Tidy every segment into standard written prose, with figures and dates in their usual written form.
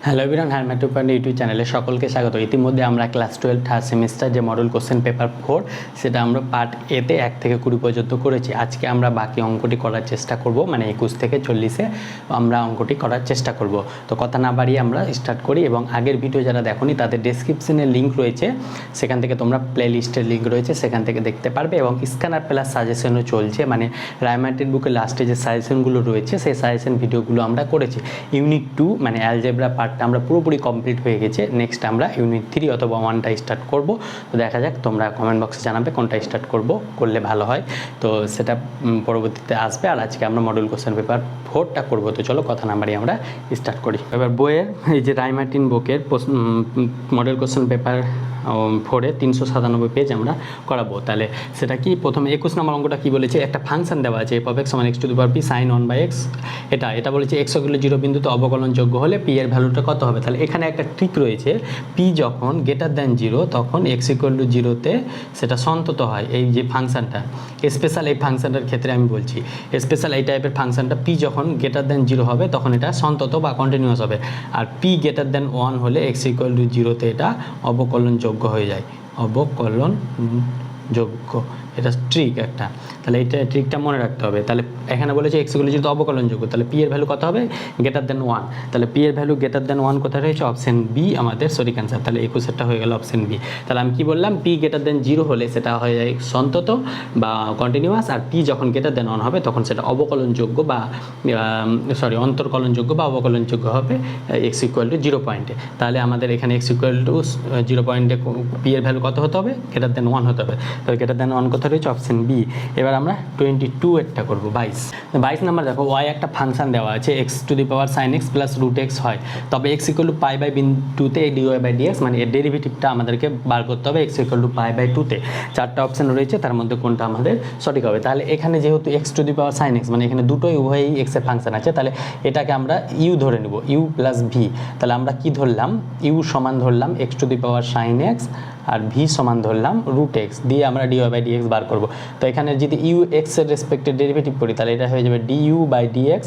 Hello everyone, হ্যারম্যাট 2.0 YouTube চ্যানেলে সকলকে স্বাগত। ইতিমধ্যে আমরা ক্লাস 12 থার্ড সেমিস্টার যে মডেল কোশ্চেন পেপার 4 সেটা আমরা পার্ট এতে 1 থেকে 20 পর্যন্ত করেছি। আজকে আমরা বাকি অঙ্কটি করার চেষ্টা করব, মানে 21 থেকে 40-এ আমরা অঙ্কটি করার চেষ্টা করব। তো কথা না বাড়িয়ে আমরা স্টার্ট করি, এবং আগের ভিডিও যারা দেখোনি তাদের ডেসক্রিপশনে লিঙ্ক রয়েছে, সেখান থেকে তোমরা প্লে লিস্টের লিঙ্ক রয়েছে সেখান থেকে দেখতে পারবে। এবং স্ক্যানার প্লাস সাজেশনও চলছে, মানে রায়মার্টিন বুকের লাস্টে যে সাজেশনগুলো রয়েছে সেই সাজেশন ভিডিওগুলো আমরা করেছি। ইউনিট 2 মানে অ্যালজেব্রা পার্টটা আমরা পুরোপুরি কমপ্লিট হয়ে গেছে। নেক্সট আমরা ইউনিট 3 অথবা 1টা স্টার্ট করব। তো দেখা যাক, তোমরা কমেন্ট বক্সে জানাবে কোনটা স্টার্ট করলে ভালো হয়। তো সেটা পরবর্তীতে আসবে। আর আজকে আমরা মডেল কোশ্চেন পেপার 4টা করব। তো চলো কথা না বাড়িয়ে আমরা স্টার্ট করি। এবার বইয়ের এই যে রায়মার্টিন বুকের মডেল কোশ্চেন পেপার 4-এ 397 পেজ আমরা করাবো। তাহলে সেটা কি, প্রথমে 21 নম্বর অঙ্কটা কি বলেছে, একটা ফাংশন দেওয়া আছে f of x সমান x to the power p sin 1/x। এটা বলেছে x অগুলো 0 বিন্দুতে অবকলনযোগ্য হলে p এর ভ্যালুটা কত হবে। তাহলে এখানে একটা ট্রিক রয়েছে, p যখন গ্রেটার দ্যান 0 তখন x ইকুয়াল টু 0-তে সেটা সন্তত হয়। এই যে ফাংশনটা স্পেশাল, এই ফাংশনটার ক্ষেত্রে আমি বলছি স্পেশাল, এই টাইপের ফাংশনটা p যখন গ্রেটার দ্যান 0 হবে তখন এটা সন্তত বা কন্টিনিউয়াস হবে। আর p গ্রেটার দ্যান 1 হলে x ইকুয়াল টু 0-তে এটা অবকলনযোগ্য হয়ে যায়, অবকলনযোগ্য। এটা ট্রিক একটা, তাহলে এইটা ট্রিকটা মনে রাখতে হবে। তাহলে এখানে বলেছে x ইকুয়াল টু 0 অবকলনযোগ্য, তাহলে p এর ভ্যালু কত হবে, গ্রেটার দ্যান 1। তাহলে p এর ভ্যালু গ্রেটার দ্যান 1 কোথায় রয়েছে, অপশন বি আমাদের সঠিক অ্যান্সার। তাহলে 21-এরটা হয়ে গেল অপশন বি। তাহলে আমি কি বললাম, p গ্রেটার দ্যান 0 হলে সেটা হয়ে যায় সন্তত বা কন্টিনিউয়াস, আর p যখন গ্রেটার দ্যান 1 হবে তখন সেটা অবকলনযোগ্য বা অন্তর্কলনযোগ্য বা অবকলনযোগ্য হবে x ইকুয়াল টু 0 পয়েন্টে। তাহলে আমাদের এখানে x ইকুয়াল টু 0 পয়েন্টে p এর ভ্যালু কত হতে হবে, গ্রেটার দ্যান 1 হতে হবে। তাহলে গ্রেটার দ্যান 1 কোথায় রয়েছে, অপশন বি। এবার আমরা 22-এরটা করবো। 22 নাম্বার দেখো, y একটা ফাংশন দেওয়া আছে x to the power sin x plus root x হয়, তবে x equal to pi by বিন্দুতে dy বাই dx, মানে এর ডেরিভেটিভটা আমাদেরকে বার করতে হবে x equal to pi by 2-তে। 4টা অপশন রয়েছে, তার মধ্যে কোনটা আমাদের সঠিক হবে। তাহলে এখানে যেহেতু x to the power sin x, মানে এখানে দুটোই উভয়ই x এর ফাংশন আছে, তাহলে এটাকে আমরা u ধরে নেব, u প্লাস v। তাহলে আমরা কি ধরলাম, u সমান ধরলাম x to the power sin x, আর v সমান ধরলাম রুট x, দিয়ে আমরা dy বাই dx বার করব। তো এখানে যদি u x এর রেসপেক্টে ডেরিভেটিভ করি তাহলে এটা হয়ে যাবে du বাই dx,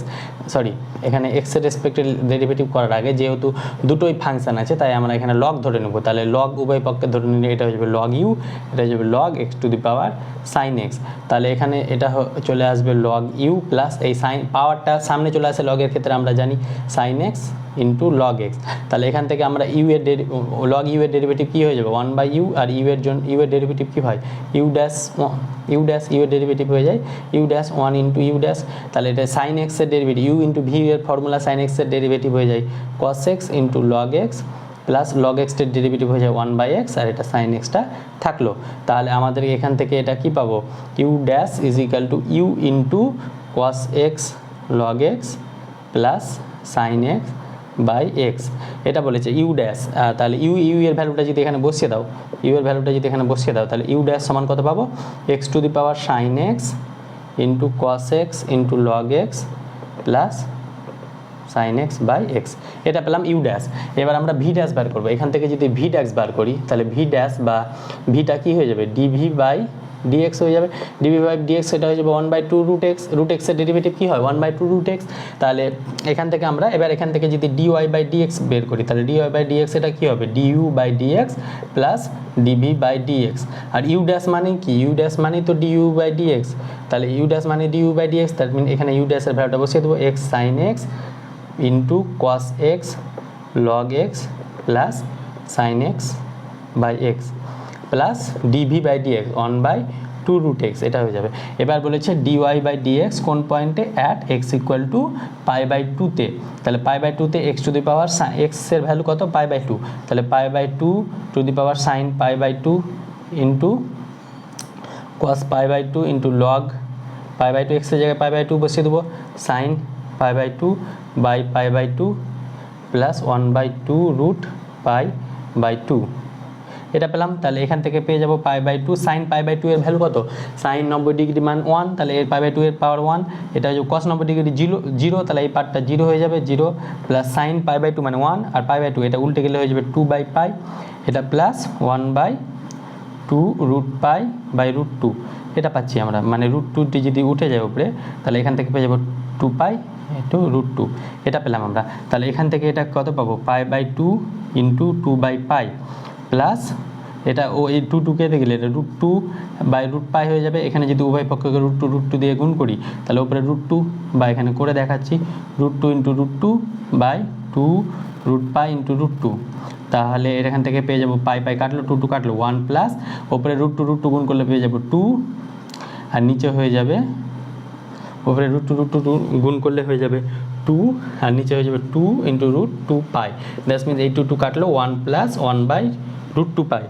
এখানে x এর রেসপেক্টে ডেরিভেটিভ করার আগে যেহেতু দুটোই ফাংশন আছে তাই আমরা এখানে লগ ধরে নেব। তাহলে লগ উভয় পক্ষে ধরে নিলে এটা হয়ে যাবে log u, এটা হয়ে যাবে log x to the power sin x। তাহলে এখানে এটা চলে আসবে log u প্লাস এই সাইন পাওয়ারটা সামনে চলে আসে লগের ক্ষেত্রে আমরা জানি sin x into log x। তাহলে এখান থেকে আমরা log u এর ডেরিভেটিভ কী হয়ে যাবে 1/u, আর u এর ডেরিভেটিভ কী হয় u ড্যাশ u এর ডেরিভেটিভ হয়ে যায় u dash 1 into u dash. তাহলে এটা sin x এর ডেরিভেটিভ u ইন্টু v এর ফর্মুলা sin x এর ডেরিভেটিভ হয়ে যায় cos x into log x, plus log x এর ডেরিভেটিভ হয়ে যায় 1/x, আর এটা sin x-টা থাকলো। তাহলে আমাদের এখান থেকে এটা কি পাবো, u dash is equal to u into cos x log x plus sin x by x। এটা বলেছে u ড্যাশ, তাহলে u এর ভ্যালুটা যদি এখানে বসিয়ে দাও, তাহলে u ড্যাশ সমান কত পাবো, x to the power sin x into cos x into log x plus sin x by x। এটা পেলাম u ড্যাশ। এবার আমরা v ড্যাশ বার করবো। এখান থেকে যদি v ড্যাশ বার করি তাহলে v ড্যাশ বা vটা কি হয়ে যাবে, dv বাই dx হয়ে যাবে। dv বাই dx এটা হয়ে যাবে 1/2 রুট x এর ডেরিভেটিভ কী হয় 1/2 রুট x। তাহলে এখান থেকে আমরা এখান থেকে যদি dy বাই dx বের করি তাহলে dy বাই dx এটা কী হবে, du by dx plus dv by dx। আর u ড্যাশ মানে কি, u ড্যাশ মানে তো du বাই dx। তাহলে u ড্যাশ মানে du বাই dx, তার মানে এখানে u ড্যাশের ভ্যালুটা বসিয়ে দেবো x sin x into cos x log x plus sin x by x plus dv by dx 1/2 root x, এটা হয়ে যাবে। এবার বলেছে dy বাই dx কোন point, at x equal to pi by 2-তে। তাহলে পাই বাই 2-তে x to the power x এর ভ্যালু কত, পাই বাই 2। তাহলে pi by 2 to the power sine pi by 2 into cos pi by 2 into log pi by 2, x এর জায়গায় pi by 2 বসিয়ে দেবো, sine pi by 2 by pi by 2 plus 1/2 root pi by 2। এটা পেলাম। তাহলে এখান থেকে পেয়ে যাবো pi by 2, sine pi by 2 এর ভ্যালু কত, সাইন 90 ডিগ্রি মান 1, তাহলে এর পাই বাই 2 এর পাওয়ার 1। এটা হচ্ছে cos 90 ডিগ্রি 0, তাহলে এই পার্টটা 0 হয়ে যাবে 0, প্লাস সাইন পাই বাই 2 মানে 1, আর পাই বাই 2 এটা উল্টে গেলে হয়ে যাবে 2 বাই পাই, এটা plus 1/2 root pi by root 2। এটা পাচ্ছি আমরা, মানে রুট 2টি যদি উঠে যায় উপরে তাহলে এখান থেকে পেয়ে যাবো 2 পাই টু রুট টু, এটা পেলাম আমরা। তাহলে এখান থেকে এটা কত পাবো, pi by two into two by pi plus এটা ও এই টু কেটে গেলে এটা root two by root pi হয়ে যাবে। এখানে যদি উভয় পক্ষকে রুট টু দিয়ে গুণ করি তাহলে উপরে রুট টু বা এখানে করে দেখাচ্ছি root two into root two by two root pi into root two. তাহলে এখান থেকে পেয়ে যাবো পাই কাটলো টু কাটলো 1 প্লাস ওপরে রুট টু গুণ করলে পেয়ে যাবো 2 আর নিচে হয়ে যাবে ওপরে রুট টু গুণ করলে হয়ে যাবে 2 আর নিচে হয়ে যাবে 2 into root 2 pi. That's means এই টু কাটলো 1 plus 1 by root 2 pi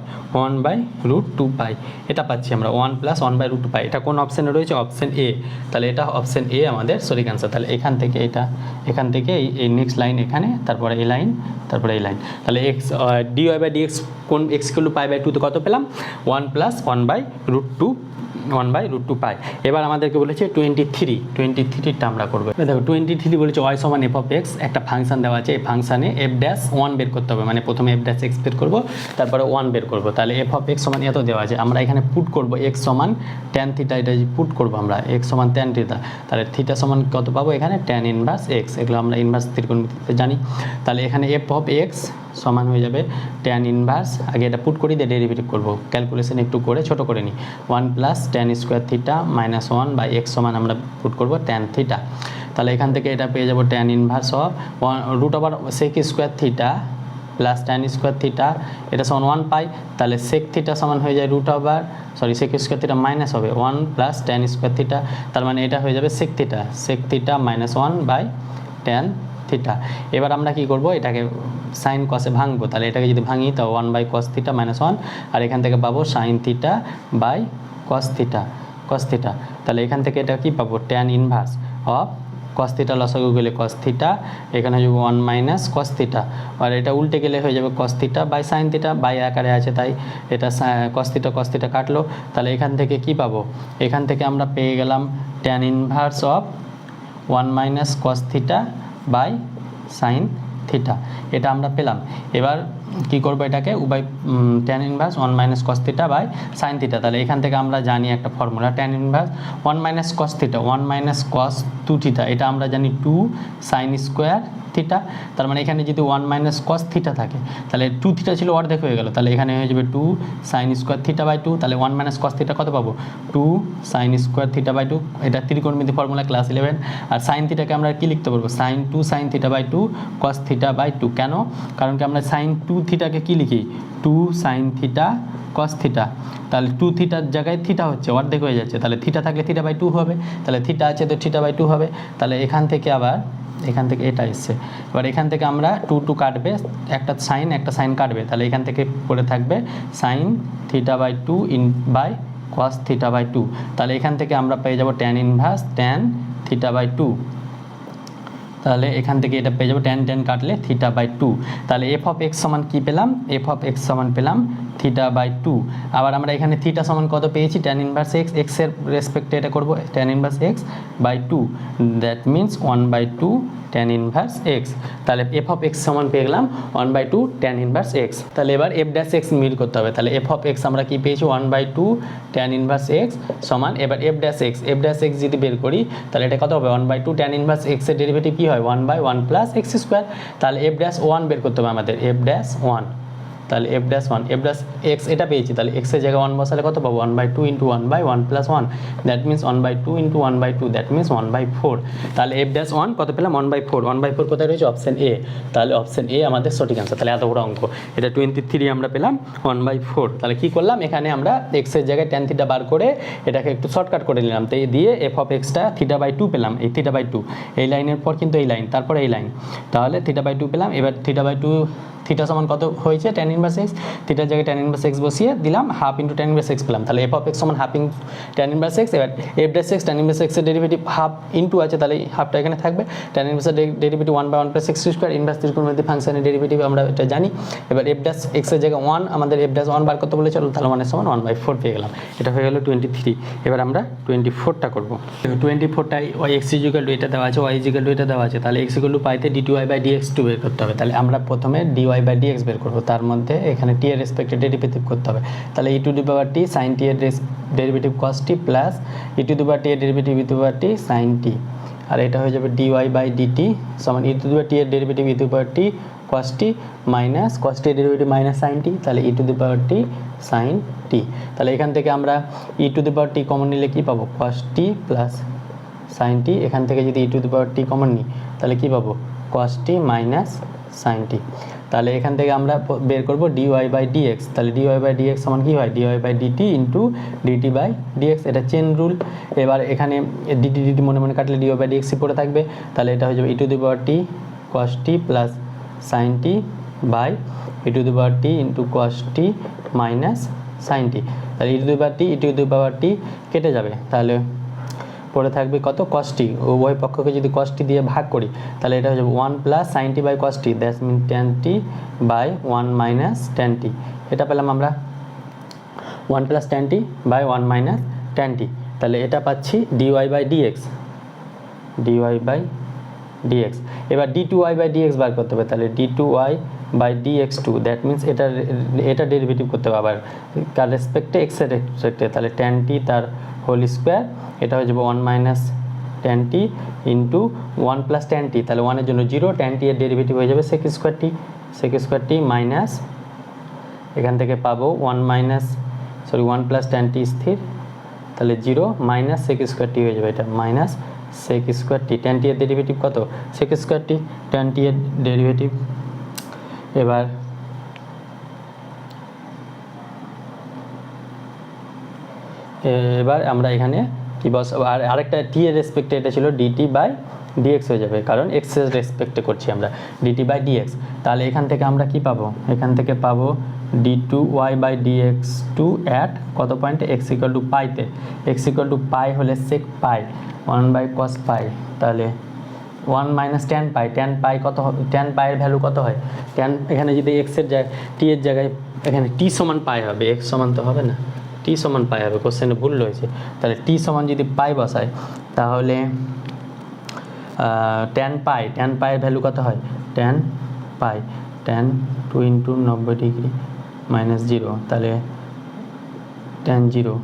1 by root 2 pi, এটা পাচ্ছি আমরা 1 প্লাস 1 বাই রুট 2 পাই। এটা কোন অপশানে রয়েছে, অপশান এ। তাহলে এটা অপশান এ আমাদের সঠিক অ্যান্সার। তাহলে এখান থেকে এখান থেকে এই নেক্সট লাইন এখানে, তারপরে এই লাইন, তারপরে এই লাইন। তাহলে এক্স ডিওয়াই বাই ডিএক্স কোন x equal to pi by 2 কত পেলাম, 1 plus 1 by root 2 1 by root 2 pi. এবার আমাদেরকে বলেছে 23টা আমরা করবো। দেখো 23 বলেছে ওয়াই সমান এফ অফ এক্স, একটা ফাংশন দেওয়া আছে, এই ফাংশানে এফ ড্যাশ 1 বের করতে হবে, মানে প্রথমে এফ ড্যাশ এক্স বের করবো তারপরে 1 বের করবো। তাহলে এফ অফ এক্স সমান এত দেওয়া আছে, আমরা এখানে পুট করবো এক্স সমান ট্যান থিটা, এটা পুট করবো আমরা এক্স সমান ট্যান থিটা। তাহলে থিটা সমান কত পাবো, এখানে ট্যান ইনভার্স এক্স, এগুলো আমরা ইনভার্স ত্রিকোণমিতিতে জানি। তাহলে এখানে এফ অফ এক্স সমান হয়ে যাবে ট্যান ইনভার্স, আগে এটা পুট করি দিয়ে ডেরিভেটিভ করবো, ক্যালকুলেশন একটু করে ছোট করে নিই, 1 plus tan square theta minus 1 by x সমান আমরা পুট করবো ট্যান থিটা। তাহলে এখান থেকে এটা পেয়ে যাবো tan inverse of root over sec square theta plus tan square theta, এটা সমান 1 পাই। তাহলে সেক থিটা সমান হয়ে যায় root over sec square theta minus হবে 1 প্লাস ট্যান স্কোয়ার থিটা, তার মানে এটা হয়ে যাবে sec theta minus 1 by tan theta. এবার আমরা কি করব, এটাকে সাইন কসে ভাঙবো। তাহলে এটাকে যদি ভাঙি তো 1 বাই কস থিটা মাইনাস 1, আর এখান থেকে পাবো sine theta by cos theta. তাহলে এখান থেকে এটা কি পাবো, tan inverse of cos theta লসাগু গেলে কস থিটা, এখানে হয়ে যাবে 1 মাইনাস কস থিটা, আর এটা উল্টে গেলে হয়ে যাবে cos theta by sine theta, by আকারে আছে তাই এটা কস থিটা কাটলো। তাহলে এখান থেকে কি পাবো, এখান থেকে আমরা পেয়ে গেলাম tan inverse of 1 minus cos theta by sine theta, এটা আমরা পেলাম। এবার কি করব, এটাকে উভয় tan inverse 1 minus cos theta by sine theta. তাহলে এখান থেকে আমরা জানি একটা formula, tan inverse 1 minus cos theta 1 minus cos 2 theta, এটা আমরা জানি 2 সাইন স্কোয়ার থিটা। তার মানে এখানে যদি 1 মাইনাস কস থিটা থাকে তাহলে 2 থিটা ছিল অর্ধেক হয়ে গেল, তাহলে এখানে হয়ে যাবে 2 সাইন স্কোয়ার থিটা বাই 2। তাহলে 1 মাইনাস কস থিটা কত পাবো, 2 সাইন স্কোয়ার থিটা বাই 2, এটা ত্রিকোণমিতি ফর্মুলা ক্লাস 11। আর সাইন থিটাকে আমরা কি লিখতে পারবো, sine 2 sine theta by 2 cos theta by 2। কেন, কারণ কি আমরা সাইন 2 থিটাকে কি লিখি, 2 সাইন থিটা কস থিটা। তাহলে 2 থিটার জায়গায় থিটা হচ্ছে অর্ধেক হয়ে যাচ্ছে, তাহলে থিটা থাকলে থিটা বাই 2 হবে, তাহলে থিটা আছে তো থিটা বাই 2 হবে। তাহলে এখান থেকে আবার এখান থেকে এটা এসছে, এবার এখান থেকে আমরা 2 কাটবে, একটা সাইন কাটবে, তাহলে এখান থেকে পড়ে থাকবে sine theta by 2 by cos theta by 2। তাহলে এখান থেকে আমরা পেয়ে যাব tan inverse tan theta by 2। তাহলে এখান থেকে এটা পেয়ে যাবো ট্যান কাটলে থিটা বাই 2। তাহলে এফ অফ এক্স সমান কী পেলাম, এফ অফ এক্স সমান পেলাম থিটা বাই 2। আবার আমরা এখানে থিটা সমান কত পেয়েছি, ট্যান ইনভার্স এক্সের রেসপেক্টে এটা করবো, tan inverse x by 2, that means 1 by 2 tan inverse x. তাহলে এফ অফ এক্স সমান পেয়ে গেলাম 1 বাই 2 ট্যান ইনভার্স এক্স। তাহলে এবার এফ ড্যাশ এক্স মিল করতে হবে। তাহলে এফ অফ এক্স আমরা কি পেয়েছি, 1 বাই 2 ট্যান ইনভার্স এক্স সমান, এবার এফ ড্যাশ এক্স যদি বের করি তাহলে এটা কত হবে, 1 বাই 2 ট্যান ইনভার্স এক্সের ডেরিভেটিভ কী হয়, 1 বাই 1 প্লাস এক্স স্কোয়ার। তাহলে এফ ড্যাশ 1 বের করতে হবে আমাদের, এফ ড্যাশ 1, তাহলে এফ ড্যাশ এক্স এটা পেয়েছি, তাহলে এক্সের জায়গায় 1 বসালে কত পাবো, 1 by 2 into 1 by 1 plus 1, that means 1 by 2 into 1 by 2, that means 1 by 4। তাহলে এফ ড্যাশ 1 কত পেলাম, 1 বাই 4, 1 বাই 4 কোথায় রয়েছে, অপশন এ। তাহলে অপশন এ আমাদের সঠিক অ্যান্সার। তাহলে এত বড় অঙ্ক, এটা 23 আমরা পেলাম 1 বাই 4। তাহলে কী করলাম, এখানে আমরা এক্সের জায়গায় ট্যান থিটা বার করে এটাকে একটু শর্টকাট করে নিলাম, তো এই দিয়ে এফ অফ এক্সটা থিটা বাই 2 পেলাম, এই থিটা বাই 2 এই লাইনের পর কিন্তু এই লাইন, তারপরে এই লাইন, তাহলে থিটা বাই 2 পেলাম। এবার থিটা বাই 2 থিটা সমান কত হয়েছে, ট্যান ইনভার্স এক্স, থিটার জায়গায় ট্যান ইনভার্স এক্স বসিয়ে দিলাম, half into tan inverse x পেলাম। তাহলে এফ অফ এক্স সমান half in tan inverse x. এবার f dash x tan inverse এক্সের ডেরিভেটিভ হাফ ইন্টু আছে, তাহলে হাফটা এখানে থাকবে, ট্যান ইনভার্সের derivative 1 by 1 plus x square, inverse ত্রিকোণমিতি ফাংশনের ডেরিভেটিভ আমরা এটা জানি। এবার এফ ড্যাশ এক্সের জায়গায় 1, আমাদের এফ ড্যাশ 1 বার করতে বলেছিল, তাহলে 1 এর সমান 1 বাই 4 পেয়ে গেলাম। এটা হয়ে গেল 23। এবার আমরা 24টা করবো। 24টাই ওয়াই এক্স ইজিক্যাল টু এটা দেওয়া আছে, ওয়াই ইজিক্যাল টু এটা দেওয়া আছে, তাহলে এক্স ইকুয়াল টু পাইতে ডিটিওয়াই বাই ডিএক্স2 বের করতে হবে। তাহলে আমরা প্রথমে ডিওয়াই বাই ডিএক্স বের করবো, তার মধ্যে এখানে টি এর রেসপেক্টে ডেরিভেটিভ করতে হবে। তাহলে e to the power t sine t এর derivative cos t plus e to the power t এর derivative e to the power t sine t, আর এটা হয়ে যাবে ডিওয়াই বাই ডিটি সমান ই টু দি পাওয়ার টি এর derivative e to the power t cos t minus cos t এর derivative minus sine t, তাহলে e to the power t sine t. তাহলে এখান থেকে আমরা ই to the power T common নিলে কী পাবো, কস t plus sine টি। এখান থেকে যদি ই to the power T common নিই তাহলে কী পাবো, কস টি মাইনাস সাইন টি। তাহলে এখান থেকে আমরা বের করবো ডিওয়াই বাই ডিএক্স। তাহলে ডিওয়াই বাই ডিএক্স সমান কী হয়, dy by dt into dt by dx, এটা চেন রুল। এবার এখানে ডিটি ডিটি মনে মনে কাটলে ডিওয়াই বাই ডিএক্সই পড়ে থাকবে। তাহলে এটা হয়ে যাবে e to the power t cos t plus sine t by e to the power t into cos t minus sine t. তাহলে e to the power T E to the power টি কেটে যাবে, তাহলে পড়ে থাকবে কত, কস টি। উভয় পক্ষকে যদি কস টি দিয়ে ভাগ করি তাহলে এটা হয়ে যাবে 1 plus sine t by cos t, that's mean tan t by 1 minus tan t. এটা পেলাম আমরা 1 plus tan t by 1 minus tan t. তাহলে এটা পাচ্ছি dy by dx, dy by dx. এবার d two y by dx বার করতে হবে, তাহলে d two y by dx two, that means এটা ডেরিভেটিভ করতে হবে আবার কার রেসপেক্টে, এক্সের রেসপেক্টে। তাহলে টেন টি তার হোল স্কোয়ার, এটা হয়ে যাবে 1 মাইনাস টেন টি ইন্টু 1 প্লাস টেন টি, তাহলে 1 এর জন্য 0, টেন টি এর ডেরিভেটিভ হয়ে যাবে সেক স্কোয়ার টি, সেক স্কোয়ার টি মাইনাস এখান থেকে পাবো 1 প্লাস টেন টি স্থির, তাহলে 0 মাইনাস সেক স্কোয়ার টি হয়ে যাবে, এটা মাইনাস সেক স্কোয়ার টি। টেন টি এর ডেরিভেটিভ কত, সেক স্কোয়ার টি, টেন টি এর ডেরিভেটিভ। এবার আমরা এখানে কি বস, আর আরেকটা টি এর রেসপেক্টে এটা ছিল ডিটি বাই ডিএক্স হয়ে যাবে, কারণ এক্স এর রেসপেক্টে করছি আমরা ডিটি বাই ডিএক্স। তাহলে এখান থেকে আমরা কি পাবো, এখান থেকে পাবো d two y by dx two at কত পয়েন্টে, এক্স ইকুয়াল টু পাইতে। এক্স ইকুয়াল টু পাই হলে sec pi 1 by cos pi, তাহলে 1 minus tan pi, tan pi কত, টেন পাইয়ের ভ্যালু কত হয়, টেন এখানে যদি এক্সের জায়গায় টি এর জায়গায় এখানে টি সমান পাই হবে, এক্স সমান তো হবে না, টি সমান পাই হবে, কোশ্চেনে ভুল রয়েছে। তাহলে টি সমান যদি পাই বসায় তাহলে টেন পাইয়ের ভ্যালু কত হয়, ten pi, ten two into 90 degree minus 0, তাহলে টেন জিরো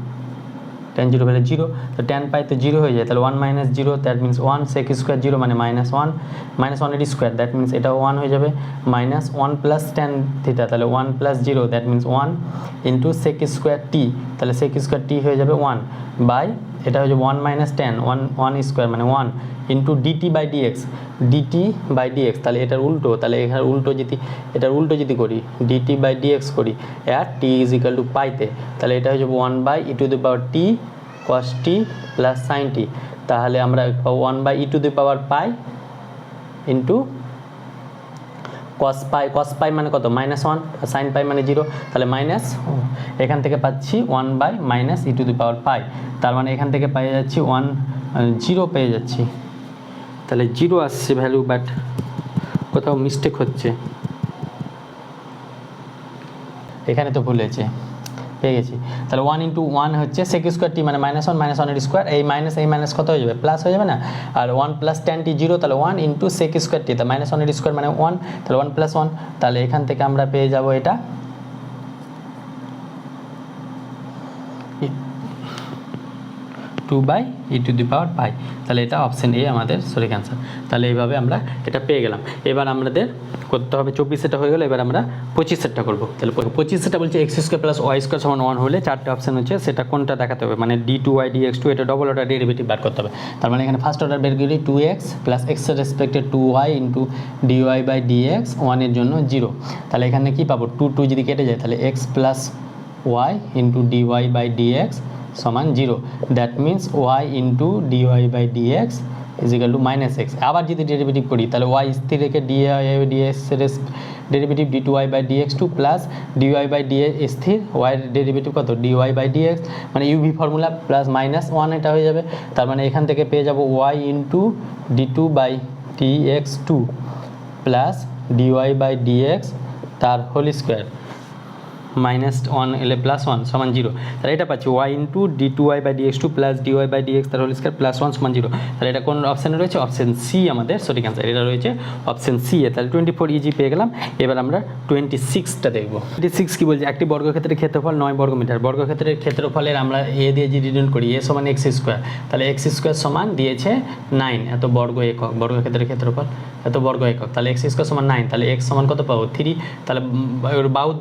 ভ্যালু 0, তো টেন পাই তো 0 হয়ে যায়, তাহলে 1 minus 0 that means 1, sec square 0 মানে মাইনাস 1, মাইনাস 1 এর স্কোয়ার দ্যাট মিনস এটাও 1 হয়ে যাবে, মাইনাস 1 প্লাস টেন থিটা, তাহলে 1 plus 0 that means 1 into sec square t, তাহলে সেক স্কোয়ার টি হয়ে যাবে 1 বাই এটা হয়ে যাবে 1 মাইনাস টেন, 1 স্কোয়ার মানে 1 into dt by dx, dt by dx, তাহলে এটার উল্টো, তাহলে এখানে এটার উল্টো যদি করি ডিটি বাই ডিএক্স করি at t is equal to পাইতে, তাহলে এটা হয়ে যাবে 1 by e to the power t cos t plus sine t. তাহলে আমরা 1 by e to the power pi into cos pi মানে কত, মাইনাস 1, সাইন পাই মানে 0, তাহলে মাইনাস, এখান থেকে পাচ্ছি 1 by minus e to the power pi, তার মানে এখান থেকে পেয়ে যাচ্ছি 0 পেয়ে যাচ্ছি, তাহলে 0 আসছে ভ্যালু, বাট কোথাও মিস্টেক হচ্ছে, এখানে তো ভুল হয়েছে, পেয়ে গেছি। তাহলে 1 ইন্টু 1 হচ্ছে সেক স্কোয়ার টি মানে মাইনাস 1 এর স্কোয়ার, এই মাইনাস কত হয়ে যাবে, প্লাস হয়ে যাবে না, আর 1 প্লাস টেন টি 0, তাহলে 1 ইন্টু সেক স্কোয়ার টি, তাহলে মাইনাস 1 এর স্কোয়ার মানে 1, তাহলে 1 প্লাস 1, তাহলে এখান থেকে আমরা পেয়ে যাব এটা 2 by e to the power পাই, তাহলে এটা অপশন এ আমাদের সঠিক অ্যান্সার। তাহলে এইভাবে আমরা এটা পেয়ে গেলাম। এবার আমাদের করতে হবে 24 হয়ে গেল, এবার আমরা 25 করবো। তাহলে 25 বলছে x square plus y square সমান 1 হলে 4টে অপশন হচ্ছে, সেটা কোনটা দেখাতে হবে, মানে d two y dx two, এটা ডবল অর্ডার ডেরিভেটিভ বার করতে হবে। তার মানে এখানে ফার্স্ট অর্ডার বের করি 2x প্লাস এক্সের রেসপেক্টে 2y into dy by dx, 1 এর জন্য 0, তাহলে এখানে কি পাবো, 2 যদি কেটে যায় তাহলে x plus y into dy by dx সমান 0, that means y into dy by dx is equal to minus x. আবার যদি ডেরিভেটিভ করি তাহলে ওয়াই স্থির রেখে dy by dx derivative d two y by dx two plus dy by dx স্থির, ওয়াইয়ের derivative কত, ডিওয়াই বাই ডিএক্স মানে ইউভি ফর্মুলা প্লাস মাইনাস 1, এটা হয়ে যাবে। তার মানে এখান থেকে পেয়ে যাব y into d two by dx two plus dy by dx তার হোল স্কোয়ার -1 এলে +1 সমান 0, তাহলে এটা পাচ্ছি y into d2y/dx2 plus dy/dx তার হোল স্কয়ার +1 সমান 0। তাহলে এটা কোন অপশানে রয়েছে? অপশান সি আমাদের সঠিক অ্যান্সার, এটা রয়েছে অপশান সি এ। তাহলে 24 ইজি পেয়ে গেলাম। এবার আমরা 26টা দেখব। 26 কি বলছে? একটি বর্গক্ষেত্রের ক্ষেত্রফল 9 বর্গমিটার। বর্গক্ষেত্রের ক্ষেত্রফলের আমরা এ দিয়ে যদি ডিনোট করি, এ সমান x স্কোয়ার, তাহলে x স্কোয়ার সমান দিয়েছে 9 এত বর্গ একক, বর্গক্ষেত্রের ক্ষেত্রফল এত বর্গ একক, তাহলে x স্কোয়ার সমান 9, তাহলে x সমান কত পাবো? 3। তাহলে বাহুর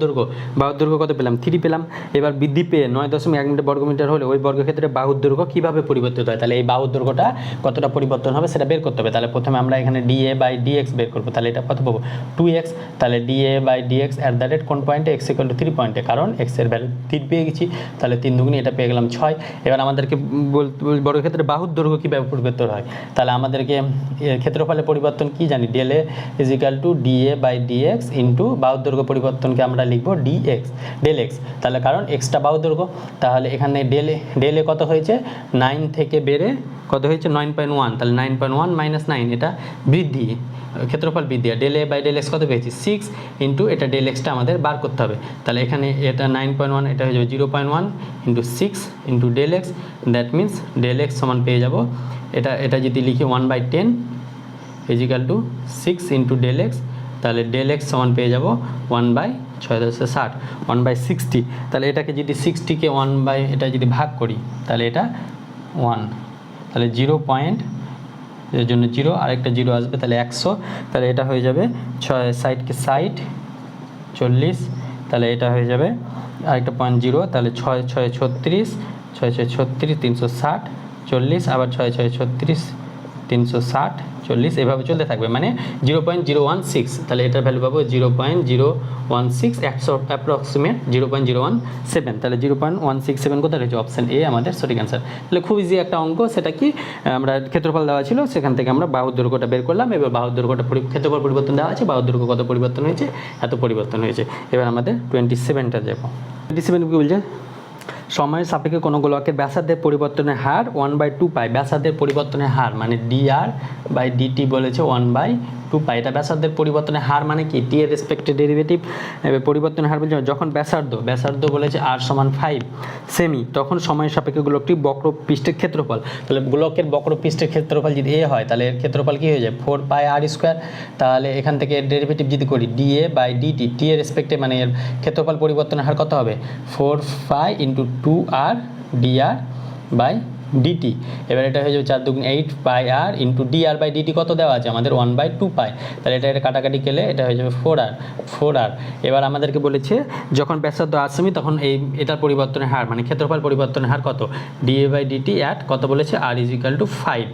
দৈর্ঘ্য কত পেলাম? 3 পেলাম। এবার বৃদ্ধি পেয়ে 9.1 মিটার বর্গমিটার হলে ওই বর্গক্ষেত্রে বাহুর দৈর্ঘ্য কীভাবে পরিবর্তিত হয়? তাহলে এই বাহুর দৈর্ঘ্যটা কতটা পরিবর্তন হবে সেটা বের করতে হবে। তাহলে প্রথমে আমরা এখানে dA/dx বের করবো, তাহলে এটা কত পাবো? 2x। তাহলে dA/dx কোন পয়েন্টে? x = 3 পয়েন্টে, কারণ x এর ভ্যালু 3 পেয়ে গেছি, তাহলে 3 দুগুণে এটা পেয়ে গেলাম 6। এবার আমাদেরকে বর্গক্ষেত্রে বাহুর দৈর্ঘ্য কীভাবে পরিবর্তন হয়? তাহলে আমাদেরকে ক্ষেত্রফলের পরিবর্তন কি জানি? del A = dA/dx ইন্টু বাহুর দৈর্ঘ্য পরিবর্তনকে আমরা লিখবো del x। তাহলে কারণ এক্সটা বাহুর দৈর্ঘ্য, তাহলে এখানে del A কত হয়েছে? 9 থেকে বেড়ে কত হয়েছে? 9.1। তাহলে 9.1 - 9 এটা বৃদ্ধি, ক্ষেত্রফল বৃদ্ধি। আর del A/del x কত পেয়েছি? 6 ইন্টু এটা del xটা আমাদের বার করতে হবে। তাহলে এখানে এটা 9.1, এটা হয়ে যাবে 0.1 into 6 into del x, that means del x সমান পেয়ে যাব, এটা যদি লিখি 1/10 = 6 ইন্টু del x, তাহলে del x সমান পেয়ে যাব 1/660, 1/60। তাহলে এটাকে যদি 60কে এটা যদি ভাগ করি, তাহলে এটা 1, তাহলে 0 পয়েন্ট এর জন্য 0, আরেকটা 0 আসবে, তাহলে 100। তাহলে এটা হয়ে যাবে 60কে 60 40, তাহলে এটা হয়ে যাবে আরেকটা পয়েন্ট 0, তাহলে 6 6 36, 6 6 36 360 40, আবার 6 6 36 360 40, এভাবে চলতে থাকবে, মানে 0.016। তাহলে এটার ভ্যালু পাবো 0.016, অ্যাপ্রক্সিমেট 0.017। তাহলে 0.167 কোথায় রয়েছে? অপশান এ আমাদের সঠিক অ্যান্সার। তাহলে খুব ইজি একটা অঙ্ক, সেটা কি আমরা ক্ষেত্রফল দেওয়া ছিল, সেখান থেকে আমরা বাহুর দৈর্ঘ্যটা বের করলাম। এবার বাহুর দৈর্ঘ্যটা ক্ষেত্রফল পরিবর্তন দেওয়া আছে, বাহুর দৈর্ঘ্য কত পরিবর্তন হয়েছে? এত পরিবর্তন হয়েছে। এবার আমাদের 27টা যাব। 27 কি বলছে? সময়ের সাপেক্ষে কোনো গোলকের ব্যাসার্ধের পরিবর্তনের হার 1/2π। ব্যাসার্ধের পরিবর্তনের হার মানে dr/dt বলেছে 1/2π। এটা ব্যাসার্ধের পরিবর্তনের হার মানে কি? টি এর রেসপেক্টে ডেরিভেটিভ। পরিবর্তনের হার বলছে যখন ব্যাসার্ধ বলেছে r সমান 5 সেমি, তখন সময়ের সাপেক্ষে গোলকটি বক্রপৃষ্ঠের ক্ষেত্রফল। তাহলে গোলকের বক্রপৃষ্ঠের ক্ষেত্রফল যদি a হয়, তাহলে এর ক্ষেত্রফল কি হয়ে যায়? 4πr²। তাহলে এখান থেকে ডেরিভেটিভ যদি করি dA/dt, টি এর রেসপেক্টে মানে এর ক্ষেত্রফল পরিবর্তনের হার কত হবে? 4π × 2r dr/dt। এবার এটা হয়ে যাবে 4 দুগুণ 8πr × dr/dt কত দেওয়া আছে আমাদের? 1/2π। তাহলে এটা কাটাকাটি গেলে এটা হয়ে যাবে 4r। এবার আমাদেরকে বলেছে যখন ব্যাসার্ধ r সেমি, তখন এটার পরিবর্তনের হার মানে ক্ষেত্রফল পরিবর্তনের হার কত? dA/dt at কত বলেছে? r = 5।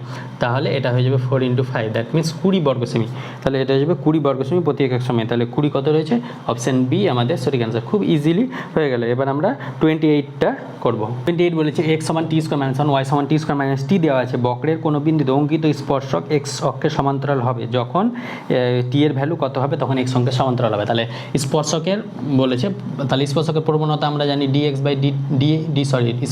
তাহলে এটা হয়ে যাবে 4 × 5, দ্যাট মিন্স 20 বর্গ সেমি। তাহলে এটা হয়ে যাবে 20 বর্গ সেমি প্রতি একক সময়। তাহলে 20 কত রয়েছে? অপশান বি আমাদের সঠিক অ্যান্সার। খুব ইজিলি হয়ে গেল। এবার আমরা 28টা করব। 28 বলেছে x সমান t² - 1 y সমান t² - t দেওয়া আছে। বক্রের কোনো বিন্দুতে অঙ্কিত স্পর্শক x অক্ষের সমান্তরাল হবে যখন t এর ভ্যালু কত হবে? তখন x অক্ষের সমান্তরাল হবে। তাহলে স্পর্শকের বলেছে, তাহলে স্পর্শকের প্রবণতা আমরা জানি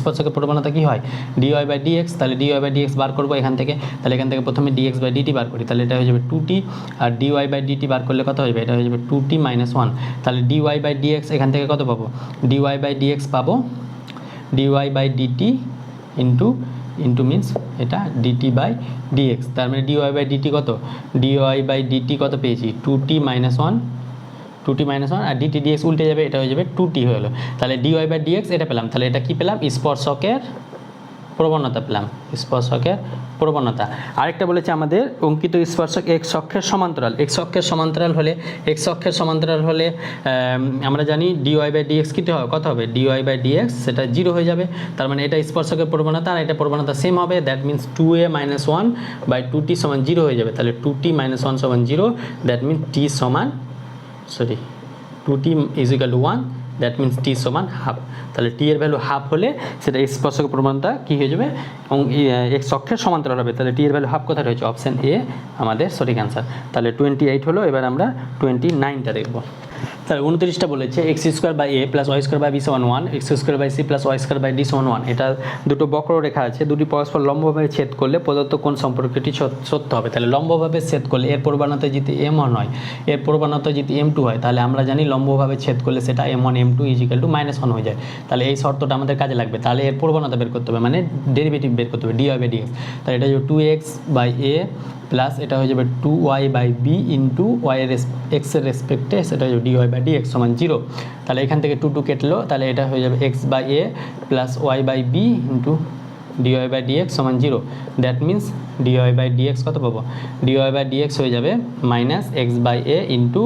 স্পর্শকের প্রবণতা কি হয়? dy/dx। তাহলে dy/dx বার করবো এখান থেকে। তাহলে এখান থেকে প্রথমে dx/dt বার করি, তাহলে এটা হয়ে যাবে 2t, আর dy/dt বার করলে কত হয়ে যাবে? এটা হয়ে যাবে 2t - 1। তাহলে dy/dx এখান থেকে কত পাবো? dy/dx পাবো dy/dt ইন্টু মিন্স এটা dt/dx। তার মানে dy/dt কত? dy/dt কত পেয়েছি? 2t - 1, 2t - 1, আর dt/dx উল্টে যাবে, এটা হয়ে যাবে 2t হয়ে গেলো। তাহলে dy/dx এটা পেলাম। তাহলে এটা কি পেলাম? স্পর্শকের প্রবণতা পেলাম, স্পর্শকের প্রবণতা। আরেকটা বলেছে আমাদের অঙ্কিত স্পর্শক x অক্ষের সমান্তরাল। x অক্ষের সমান্তরাল হলে আমরা জানি dy/dx কত হবে? dy/dx সেটা 0 হয়ে যাবে। তার মানে এটা স্পর্শকের প্রবণতা আর এটা প্রবণতা সেম হবে, দ্যাট মিন্স 2a - 1/2t সমান 0 হয়ে যাবে। তাহলে 2t - 1 সমান 0, দ্যাট মিন্স t সমান 2t = 1, দ্যাট মিন্স t সমান হাফ। তাহলে t এর ভ্যালু হাফ হলে সেটা স্পর্শকের প্রবণতা কী হয়ে যাবে? x অক্ষের সমান্তরাল হবে। তাহলে t এর ভ্যালু হাফ কোথায় রয়েছে? অপশান এ আমাদের সঠিক অ্যান্সার। তাহলে 28 হলো। এবার আমরা 29টা দেখব। তাহলে 29টা বলেছে x square by a plus y square by b সমান 1, x square by c plus y square by d সমান 1। এটা দুটো বক্ররেখা আছে, দুটি পরস্পর লম্বভাবে ছেদ করলে প্রদত্ত কোন সম্পর্কটি সত্য হবে। তাহলে লম্বভাবে ছেদ করলে এর প্রবণতা যদি m1 হয়, এর প্রবণতা যদি m2 হয়, তাহলে আমরা জানি লম্বভাবে ছেদ করলে সেটা m1 m2 = -1 হয়ে যায়। তাহলে এই শর্তটা আমাদের কাজে লাগবে। তাহলে এর প্রবণতা বের করতে হবে, মানে ডেরিভেটিভ বের করতে হবে dy/dx। তাহলে এটা হচ্ছে 2x/a প্লাস এটা হয়ে যাবে 2y/b ইন্টু x এর রেসপেক্টে সেটা হয়ে যাবে dy/dx সমান 0। তাহলে এখান থেকে 2 কেটলো, তাহলে এটা হয়ে যাবে x/a plus y/b into dy/dx সমান 0। দ্যাট মিন্স dy/dx কত পাবো, dy/dx হয়ে যাবে মাইনাস x/a ইন্টু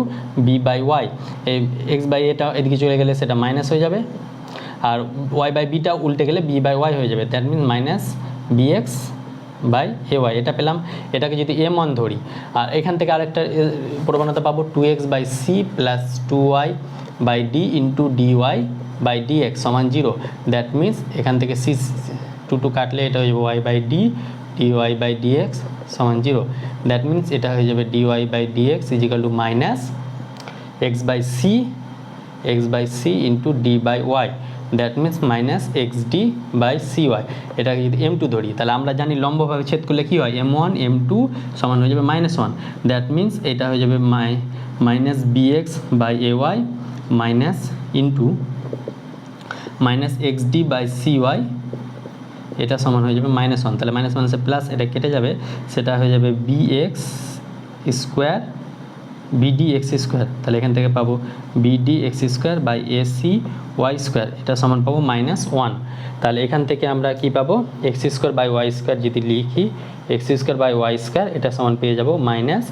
b/y। এই x/aটা এদিকে চলে গেলে সেটা মাইনাস হয়ে যাবে, আর y/bটা উল্টে গেলে b/y হয়ে যাবে। That means minus bx/ay। এটা পেলাম। এটাকে যদি m1 ধরি, আর এখান থেকে আরেকটা প্রবণতা পাবো 2x/c plus 2y/d into dy/dx সমান 0। দ্যাট মিন্স এখান থেকে c 2 কাটলে এটা হয়ে যাবে y/d dy/dx সমান 0। দ্যাট মিন্স এটা হয়ে যাবে dy/dx = minus x/c into d/y। That means minus xd/cy। এটাকে যদি m2 ধরি, তাহলে আমরা জানি লম্বভাবে ছেদ করলে কী হয়, m1 m2 সমান হয়ে যাবে -1। দ্যাট মিন্স এটা হয়ে যাবে minus bx/ay minus into minus xd/cy, এটা সমান হয়ে যাবে -1। তাহলে -1 সে প্লাস, এটা কেটে যাবে, সেটা হয়ে যাবে bx স্কোয়ার bdx স্কোয়ার। তাহলে এখান থেকে পাবো bdx square by ac y square, এটা সমান পাবো -1। তাহলে এখান থেকে আমরা কি পাবো, x square by y square যদি লিখি, x square by y square এটা সমান পেয়ে যাবো মাইনাস